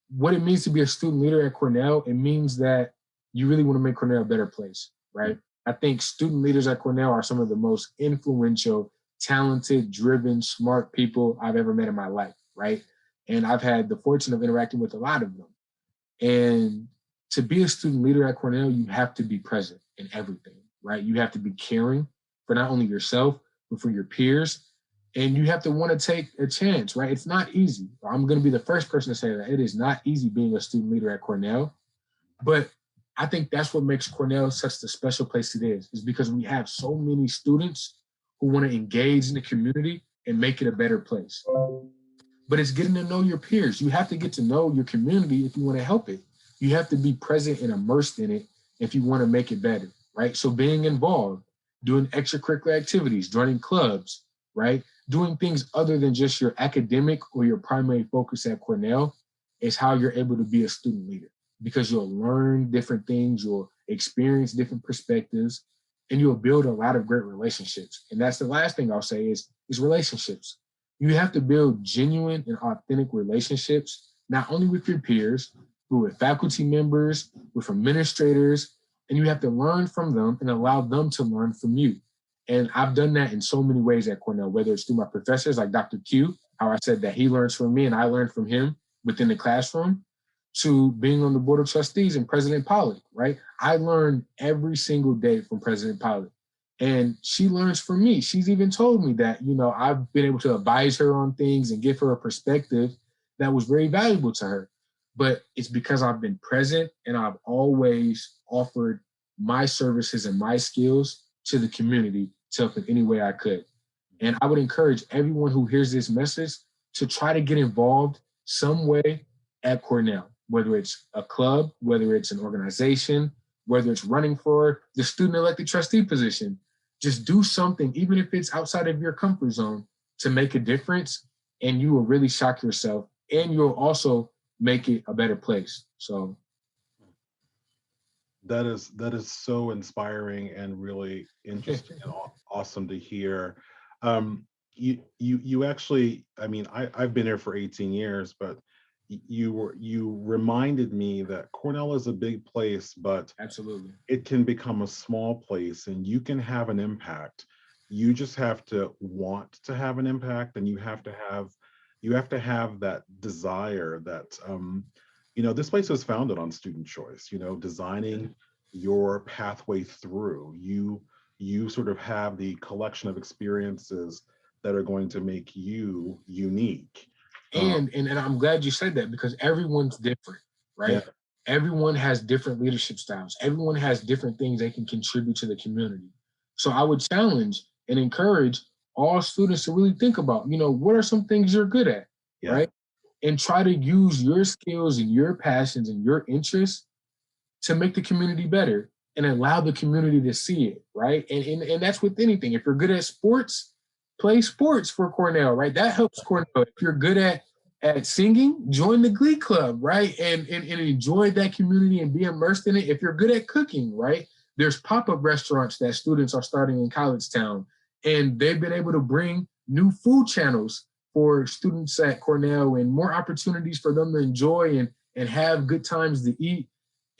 what it means to be a student leader at Cornell, it means that you really want to make Cornell a better place, right? I think student leaders at Cornell are some of the most influential, talented, driven, smart people I've ever met in my life, right? And I've had the fortune of interacting with a lot of them. And to be a student leader at Cornell, you have to be present in everything, right? You have to be caring for not only yourself, but for your peers. And you have to want to take a chance, right? It's not easy. I'm going to be the first person to say that it is not easy being a student leader at Cornell. But I think that's what makes Cornell such the special place it is because we have so many students who want to engage in the community and make it a better place. But it's getting to know your peers. You have to get to know your community if you want to help it. You have to be present and immersed in it if you want to make it better, right? So being involved, doing extracurricular activities, joining clubs, right? Doing things other than just your academic or your primary focus at Cornell is how you're able to be a student leader because you'll learn different things, you'll experience different perspectives, and you'll build a lot of great relationships. And that's the last thing I'll say is relationships. You have to build genuine and authentic relationships, not only with your peers, but with faculty members, with administrators, and you have to learn from them and allow them to learn from you. And I've done that in so many ways at Cornell, whether it's through my professors like Dr. Q, how I said that he learns from me and I learned from him within the classroom, to being on the Board of Trustees and President Pollock, right? I learn every single day from President Pollock. And she learns from me. She's even told me that, I've been able to advise her on things and give her a perspective that was very valuable to her. But it's because I've been present and I've always offered my services and my skills to the community to help in any way I could. And I would encourage everyone who hears this message to try to get involved some way at Cornell, whether it's a club, whether it's an organization, whether it's running for the student elected trustee position. Just do something, even if it's outside of your comfort zone, to make a difference, and you will really shock yourself, and you'll also make it a better place. So That is so inspiring and really interesting and awesome to hear. You actually, I mean, I've been here for 18 years, but you reminded me that Cornell is a big place, but absolutely. it can become a small place and you can have an impact. You just have to want to have an impact, and you have to have that desire, that this place was founded on student choice, designing your pathway through. You sort of have the collection of experiences that are going to make you unique. And I'm glad you said that, because everyone's different, right? Yeah. Everyone has different leadership styles. Everyone has different things they can contribute to the community. So I would challenge and encourage all students to really think about, what are some things you're good at, Yeah. right? And try to use your skills and your passions and your interests to make the community better and allow the community to see it, right? And that's with anything. If you're good at sports, play sports for Cornell, right? That helps Cornell. If you're good at singing, join the Glee Club, right? And enjoy that community and be immersed in it. If you're good at cooking, right? There's pop-up restaurants that students are starting in College Town, and they've been able to bring new food channels for students at Cornell and more opportunities for them to enjoy and have good times to eat.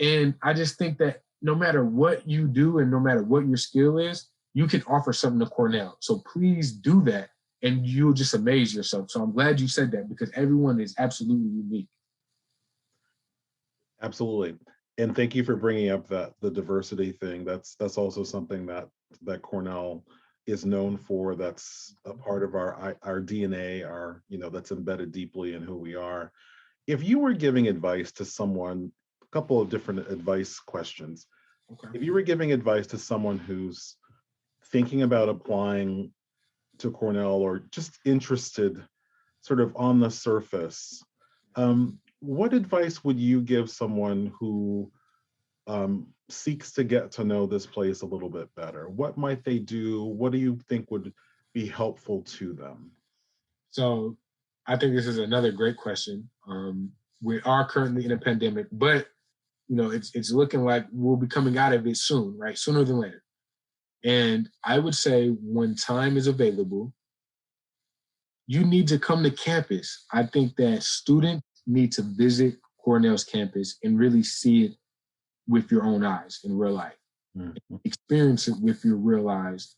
And I just think that no matter what you do and no matter what your skill is, you can offer something to Cornell. So please do that and you'll just amaze yourself. So I'm glad you said that, because everyone is absolutely unique. Absolutely. And thank you for bringing up the diversity thing. That's also something that Cornell is known for. That's a part of our DNA, that's embedded deeply in who we are. If you were giving advice to someone, a couple of different advice questions. Okay. If you were giving advice to someone who's thinking about applying to Cornell or just interested sort of on the surface, what advice would you give someone who seeks to get to know this place a little bit better? What might they do? What do you think would be helpful to them? So I think this is another great question. We are currently in a pandemic, but it's looking like we'll be coming out of it soon, right? Sooner than later. And I would say when time is available, you need to come to campus. I think that students need to visit Cornell's campus and really see it with your own eyes in real life. Mm-hmm. Experience it with your real eyes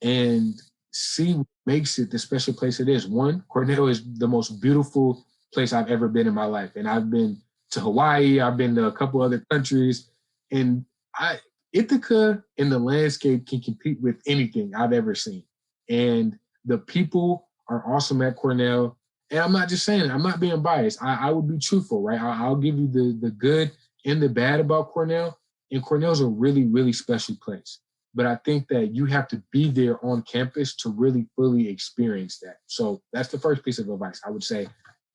and see what makes it the special place it is. One, Cornell is the most beautiful place I've ever been in my life. And I've been to Hawaii, I've been to a couple other countries, and Ithaca and the landscape can compete with anything I've ever seen. And the people are awesome at Cornell. And I'm not just saying it, I'm not being biased. I would be truthful, right? I'll give you the good and the bad about Cornell. And Cornell's a really, really special place. But I think that you have to be there on campus to really fully experience that. So that's the first piece of advice. I would say,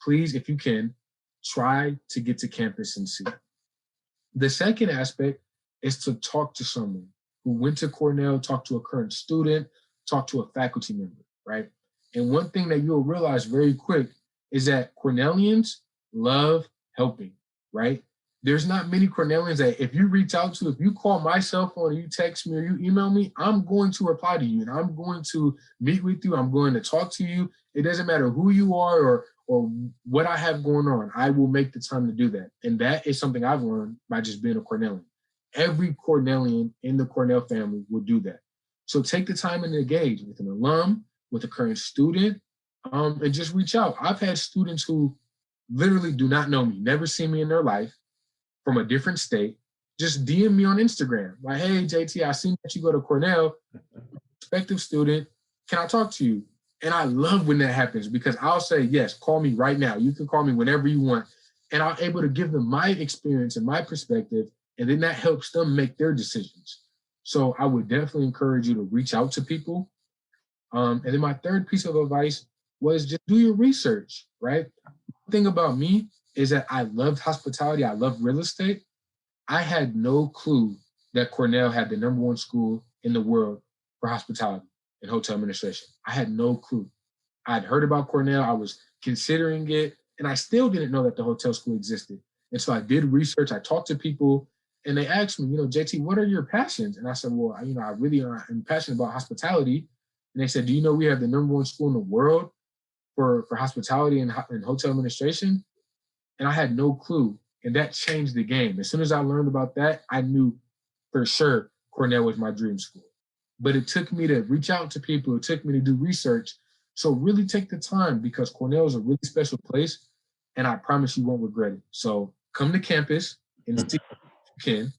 please, if you can, try to get to campus and see. The second aspect is to talk to someone who went to Cornell, talk to a current student, talk to a faculty member, right? And one thing that you'll realize very quick is that Cornellians love helping, right? There's not many Cornellians that if you reach out to, if you call my cell phone or you text me or you email me, I'm going to reply to you and I'm going to meet with you. I'm going to talk to you. It doesn't matter who you are or what I have going on. I will make the time to do that. And that is something I've learned by just being a Cornellian. Every Cornellian in the Cornell family will do that. So take the time and engage with an alum, with a current student, and just reach out. I've had students who literally do not know me, never seen me in their life, from a different state, just DM me on Instagram. Like, hey, JT, I seen that you go to Cornell, prospective student. Can I talk to you? And I love when that happens because I'll say, yes, call me right now. You can call me whenever you want. And I'm able to give them my experience and my perspective. And then that helps them make their decisions. So I would definitely encourage you to reach out to people. And then my third piece of advice was just do your research, right? The thing about me is that I loved hospitality. I loved real estate. I had no clue that Cornell had the #1 school in the world for hospitality and hotel administration. I had no clue. I'd heard about Cornell. I was considering it, and I still didn't know that the hotel school existed. And so I did research. I talked to people, and they asked me, JT, what are your passions? And I said, well, I really am passionate about hospitality. And they said, do you know we have the #1 school in the world for hospitality and hotel administration? And I had no clue. And that changed the game. As soon as I learned about that, I knew for sure Cornell was my dream school. But it took me to reach out to people. It took me to do research. So really take the time because Cornell is a really special place. And I promise you won't regret it. So come to campus and see if you can,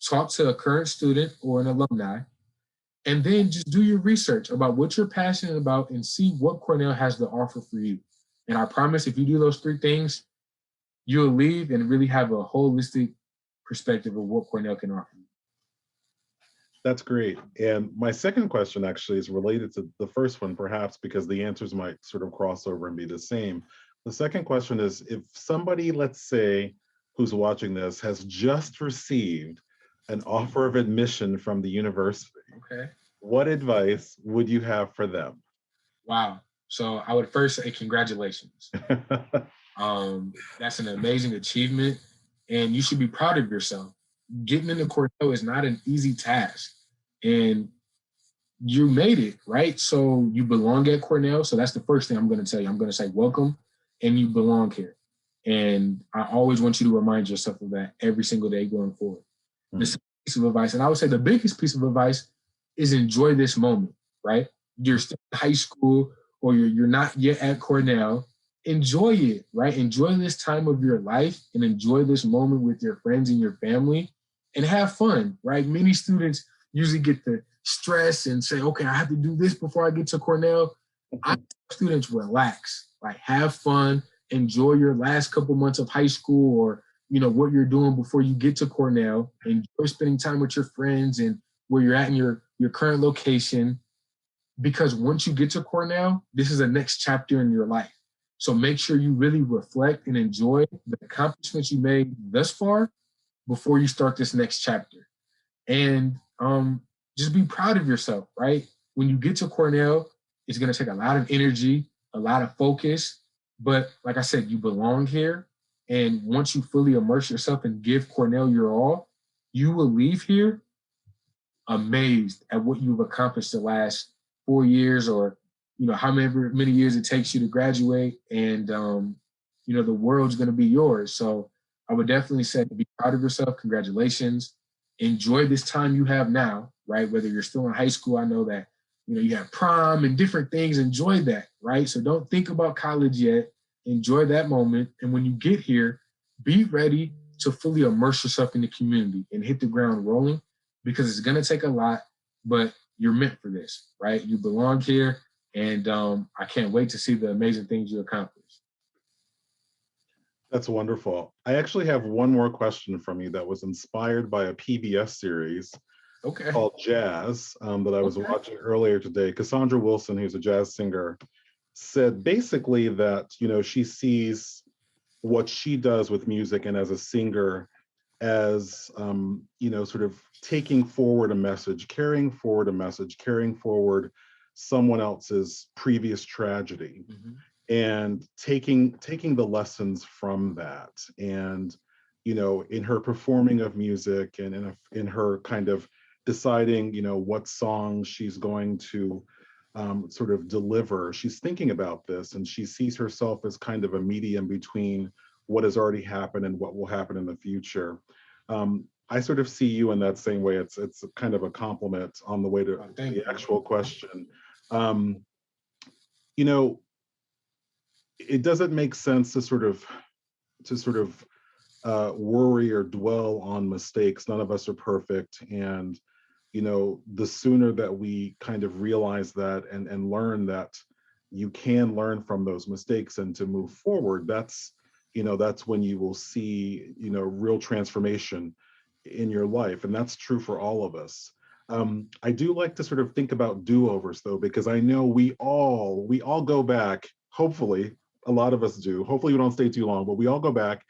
talk to a current student or an alumni, and then just do your research about what you're passionate about and see what Cornell has to offer for you. And I promise if you do those 3 things, you'll leave and really have a holistic perspective of what Cornell can offer you. That's great. And my second question actually is related to the first one, perhaps because the answers might sort of cross over and be the same. The second question is, if somebody, let's say, who's watching this has just received an offer of admission from the university, Okay. what advice would you have for them? Wow. So I would first say congratulations. That's an amazing achievement, and you should be proud of yourself. Getting into Cornell is not an easy task, and you made it, right? So you belong at Cornell. So that's the first thing I'm going to tell you. I'm going to say welcome, and you belong here. And I always want you to remind yourself of that every single day going forward. The second piece of advice, and I would say the biggest piece of advice, is enjoy this moment, right? You're still in high school or you're not yet at Cornell. Enjoy it, right? Enjoy this time of your life and enjoy this moment with your friends and your family and have fun, right? Many students usually get the stress and say, okay, I have to do this before I get to Cornell. I tell students relax, like have fun, enjoy your last couple months of high school or what you're doing before you get to Cornell. Enjoy spending time with your friends and where you're at in your current location. Because once you get to Cornell, this is the next chapter in your life. So make sure you really reflect and enjoy the accomplishments you made thus far before you start this next chapter. And just be proud of yourself, right? When you get to Cornell, it's going to take a lot of energy, a lot of focus. But like I said, you belong here. And once you fully immerse yourself and give Cornell your all, you will leave here amazed at what you've accomplished the last 4 years or however many years it takes you to graduate, and the world's going to be yours. So I would definitely say be proud of yourself. Congratulations. Enjoy this time you have now, right? Whether you're still in high school, I know that you have prom and different things. Enjoy that, right? So don't think about college yet. Enjoy that moment, and when you get here, be ready to fully immerse yourself in the community and hit the ground rolling, because it's going to take a lot, but you're meant for this, right? You belong here, and I can't wait to see the amazing things you accomplish. That's wonderful. I actually have one more question from you that was inspired by a PBS series called Jazz that I was watching earlier today. Cassandra Wilson, who's a jazz singer, said basically that, she sees what she does with music and as a singer as, sort of taking forward a message, carrying forward someone else's previous tragedy. Mm-hmm. And taking the lessons from that, and in her performing of music and in her kind of deciding what songs she's going to sort of deliver, she's thinking about this, and she sees herself as kind of a medium between what has already happened and what will happen in the future. I sort of see you in that same way. It's kind of a compliment on the way to the actual question. It doesn't make sense to sort of worry or dwell on mistakes. None of us are perfect, and the sooner that we kind of realize that and learn that you can learn from those mistakes and to move forward, that's when you will see real transformation in your life, and that's true for all of us. I do like to sort of think about do-overs though, because I know we all go back, hopefully. A lot of us do. Hopefully we don't stay too long, but we all go back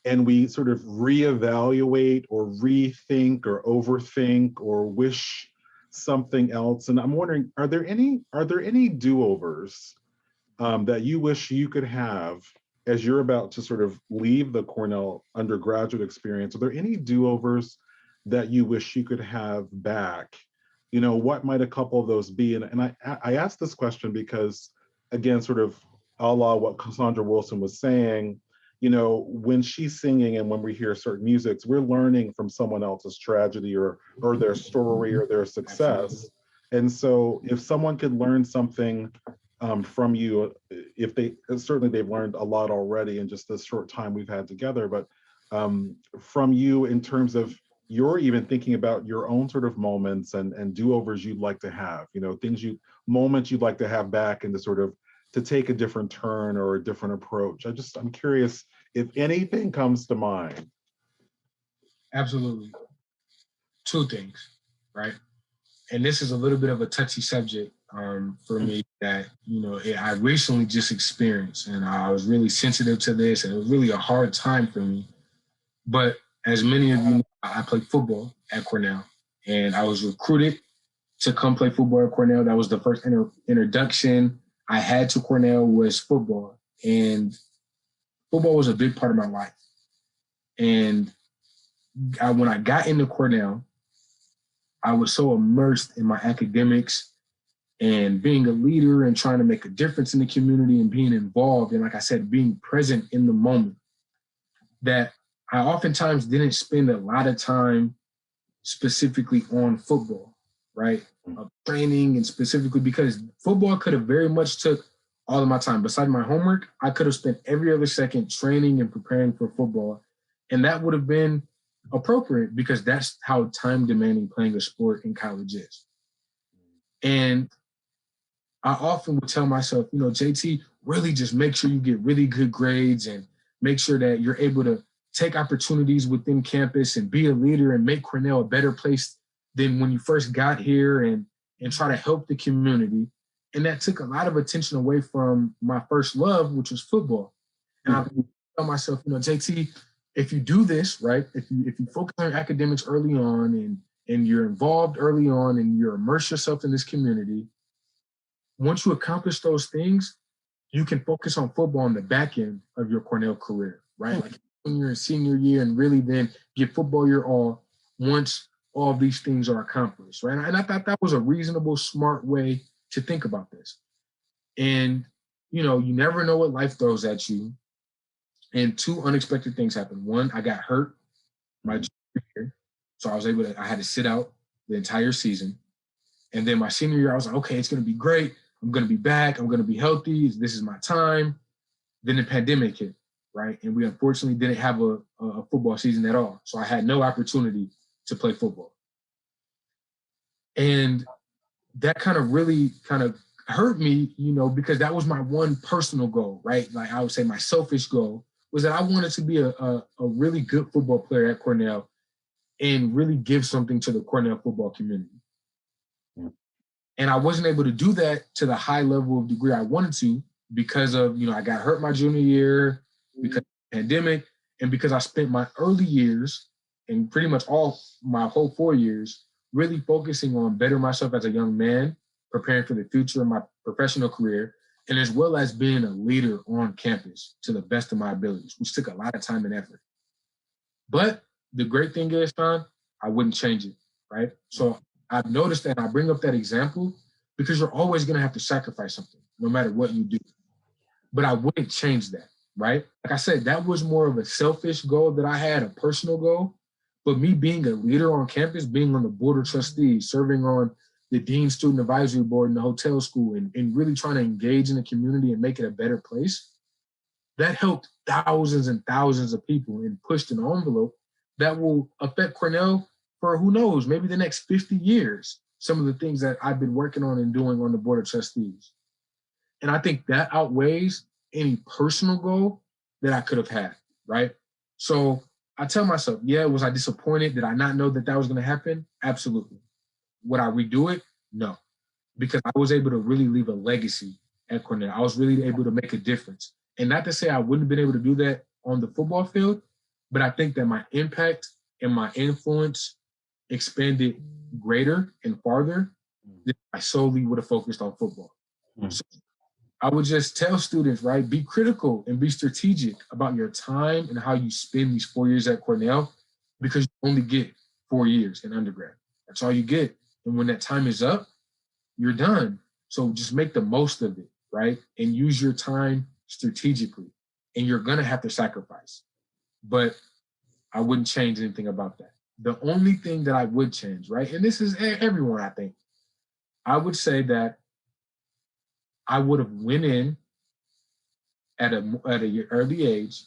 and we sort of reevaluate or rethink or overthink or wish something else. And I'm wondering, are there any do-overs that you wish you could have as you're about to sort of leave the Cornell undergraduate experience? Are there any do-overs that you wish you could have back? What might a couple of those be? And I asked this question because, again, sort of a la what Cassandra Wilson was saying, when she's singing and when we hear certain musics, we're learning from someone else's tragedy or their story or their success. And so if someone could learn something from you, if certainly they've learned a lot already in just this short time we've had together, but from you in terms of you're even thinking about your own sort of moments and do-overs you'd like to have, moments you'd like to have back and to sort of to take a different turn or a different approach. I'm curious if anything comes to mind. Absolutely. Two things, right? And this is a little bit of a touchy subject for me that, I recently just experienced, and I was really sensitive to this, and it was really a hard time for me. But as many of you know, I played football at Cornell, and I was recruited to come play football at Cornell. That was the first introduction I had to Cornell was football, and football was a big part of my life. And when I got into Cornell, I was so immersed in my academics and being a leader and trying to make a difference in the community and being involved and, like I said, being present in the moment, that I oftentimes didn't spend a lot of time specifically on football, right? Training, and specifically because football could have very much took all of my time. Besides my homework, I could have spent every other second training and preparing for football. And that would have been appropriate because that's how time demanding playing a sport in college is. And I often would tell myself, JT, really just make sure you get really good grades and make sure that you're able to take opportunities within campus and be a leader and make Cornell a better place than when you first got here and try to help the community. And that took a lot of attention away from my first love, which was football. And I tell myself, JT, if you do this, right, if you focus on your academics early on and you're involved early on and you immerse yourself in this community, once you accomplish those things, you can focus on football on the back end of your Cornell career, right? Like when you're in senior year and really then give football your all once all of these things are accomplished, right? And I thought that was a reasonable, smart way to think about this. And, you never know what life throws at you. And two unexpected things happened. One, I got hurt my junior year. So I had to sit out the entire season. And then my senior year, I was like, okay, it's going to be great. I'm going to be back. I'm going to be healthy. This is my time. Then the pandemic hit, right? And we unfortunately didn't have a football season at all. So I had no opportunity to play football. And that kind of really hurt me, because that was my one personal goal, right? Like I would say my selfish goal was that I wanted to be a really good football player at Cornell and really give something to the Cornell football community. And I wasn't able to do that to the high level of degree I wanted to because of, I got hurt my junior year, because of the pandemic, and because I spent my early years and pretty much all my whole 4 years really focusing on bettering myself as a young man, preparing for the future of my professional career, and as well as being a leader on campus to the best of my abilities, which took a lot of time and effort. But the great thing is, Shawn, I wouldn't change it, right? So I've noticed that I bring up that example because you're always going to have to sacrifice something, no matter what you do. But I wouldn't change that, right? Like I said, that was more of a selfish goal that I had, a personal goal. But me being a leader on campus, being on the Board of Trustees, serving on the Dean Student Advisory Board in the hotel school, and really trying to engage in the community and make it a better place, that helped thousands and thousands of people and pushed an envelope that will affect Cornell for who knows, maybe the next 50 years, some of the things that I've been working on and doing on the Board of Trustees. And I think that outweighs any personal goal that I could have had, right? So I tell myself, was I disappointed? Did I not know that was going to happen? Absolutely. Would I redo it? No, because I was able to really leave a legacy at Cornell. I was really able to make a difference. And not to say I wouldn't have been able to do that on the football field, but I think that my impact and my influence expanded greater and farther than I solely would have focused on football. So I would just tell students, right, be critical and be strategic about your time and how you spend these 4 years at Cornell, because you only get 4 years in undergrad. That's all you get. And when that time is up, you're done. So just make the most of it, right? And use your time strategically. And you're going to have to sacrifice. But I wouldn't change anything about that. The only thing that I would change, right? And this is everyone, I think. I would say that I would have went in at an early age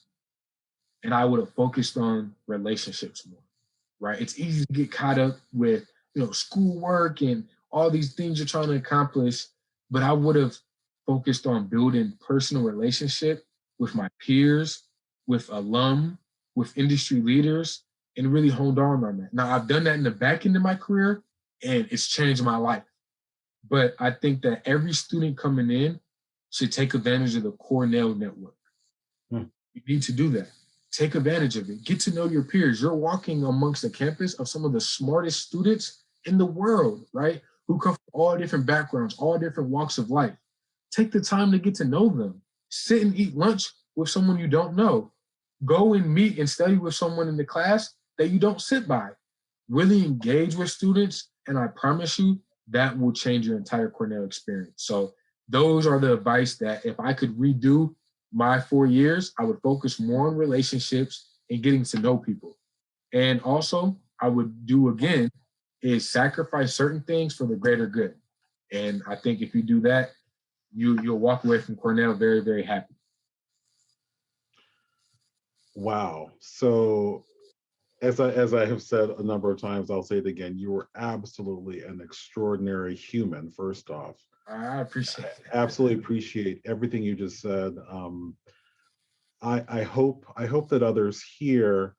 and I would have focused on relationships more, right? It's easy to get caught up with, schoolwork and all these things you're trying to accomplish, but I would have focused on building personal relationship with my peers, with alum, with industry leaders, and really honed on that. Now, I've done that in the back end of my career, and it's changed my life. But I think that every student coming in should take advantage of the Cornell network. Hmm. You need to do that. Take advantage of it. Get to know your peers. You're walking amongst the campus of some of the smartest students in the world, right? Who come from all different backgrounds, all different walks of life. Take the time to get to know them. Sit and eat lunch with someone you don't know. Go and meet and study with someone in the class that you don't sit by. Really engage with students, and I promise you that will change your entire Cornell experience. So those are the advice that if I could redo my 4 years, I would focus more on relationships and getting to know people. And also, I would do again is sacrifice certain things for the greater good. And I think if you do that, you'll walk away from Cornell very, very happy. Wow. So as I have said a number of times, I'll say it again, you were absolutely an extraordinary human, first off. I appreciate it. Absolutely appreciate everything you just said. I hope that others hear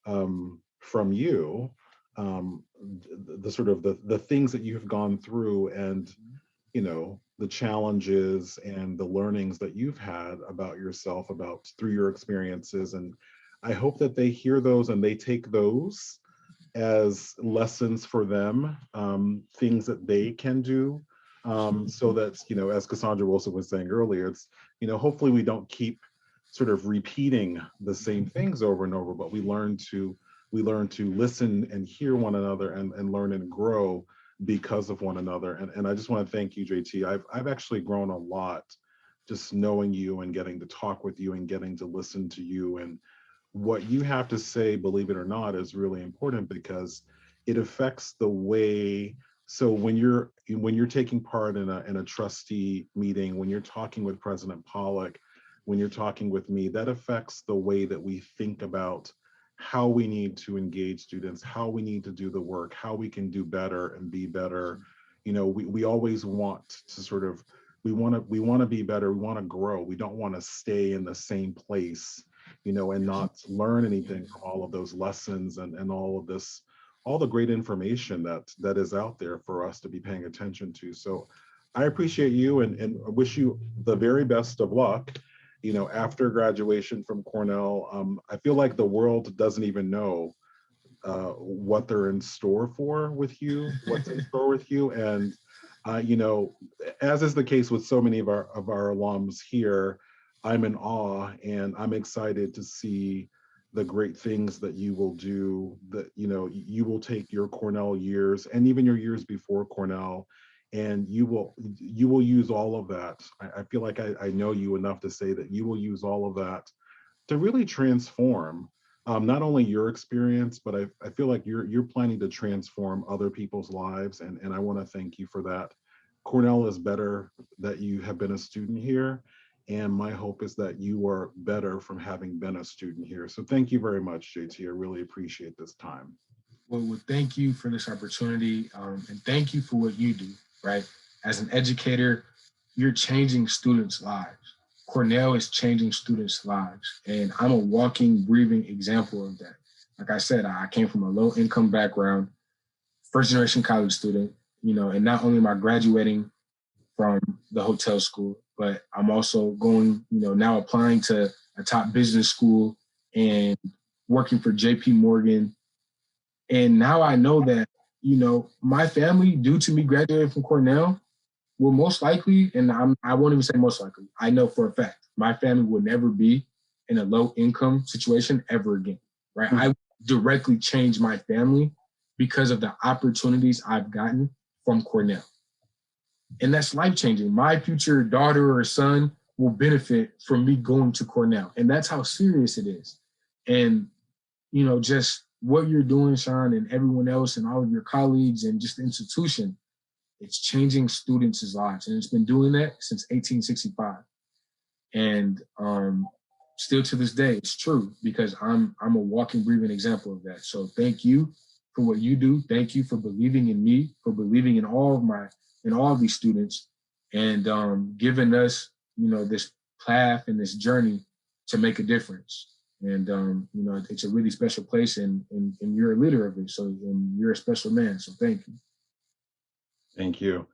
from you the sort of the things that you have gone through, and the challenges and the learnings that you've had about yourself, about through your experiences. And I hope that they hear those and they take those as lessons for them, things that they can do, so that, as Cassandra Wilson was saying earlier, it's, hopefully we don't keep sort of repeating the same things over and over, but we learn to listen and hear one another, and learn and grow because of one another. And I just want to thank you, JT. I've actually grown a lot just knowing you and getting to talk with you and getting to listen to you. And what you have to say, believe it or not, is really important because it affects the way. So when you're taking part in a trustee meeting, when you're talking with President Pollock, when you're talking with me, that affects the way that we think about how we need to engage students, how we need to do the work, how we can do better and be better. We always want to sort of, we want to be better, we want to grow. We don't want to stay in the same place, and not learn anything from all of those lessons and all of this, all the great information that is out there for us to be paying attention to. So I appreciate you, and wish you the very best of luck, after graduation from Cornell. I feel like the world doesn't even know what they're in store for with you, what's in store with you. And as is the case with so many of our alums here, I'm in awe, and I'm excited to see the great things that you will do, that you will take your Cornell years and even your years before Cornell, and you will use all of that. I feel like I know you enough to say that you will use all of that to really transform, not only your experience, but I feel like you're planning to transform other people's lives, and I want to thank you for that. Cornell is better that you have been a student here, and my hope is that you are better from having been a student here. So thank you very much, JT. I really appreciate this time. Well, thank you for this opportunity, and thank you for what you do, right? As an educator, you're changing students' lives. Cornell is changing students' lives, and I'm a walking, breathing example of that. Like I said, I came from a low-income background, first-generation college student, and not only am I graduating from the hotel school, but I'm also going, now applying to a top business school and working for JP Morgan. And now I know that, my family, due to me graduating from Cornell, will most likely, and I won't even say most likely, I know for a fact, my family will never be in a low income situation ever again, right? Mm-hmm. I directly changed my family because of the opportunities I've gotten from Cornell. And that's life-changing. My future daughter or son will benefit from me going to Cornell. And that's how serious it is. And, just what you're doing, Shawn, and everyone else and all of your colleagues and just the institution, it's changing students' lives. And it's been doing that since 1865. And still to this day, it's true, because I'm a walking, breathing example of that. So thank you for what you do. Thank you for believing in me, for believing in all of these students, and giving us, this path and this journey to make a difference. And it's a really special place, and you're a leader of it. So, and you're a special man. So thank you. Thank you.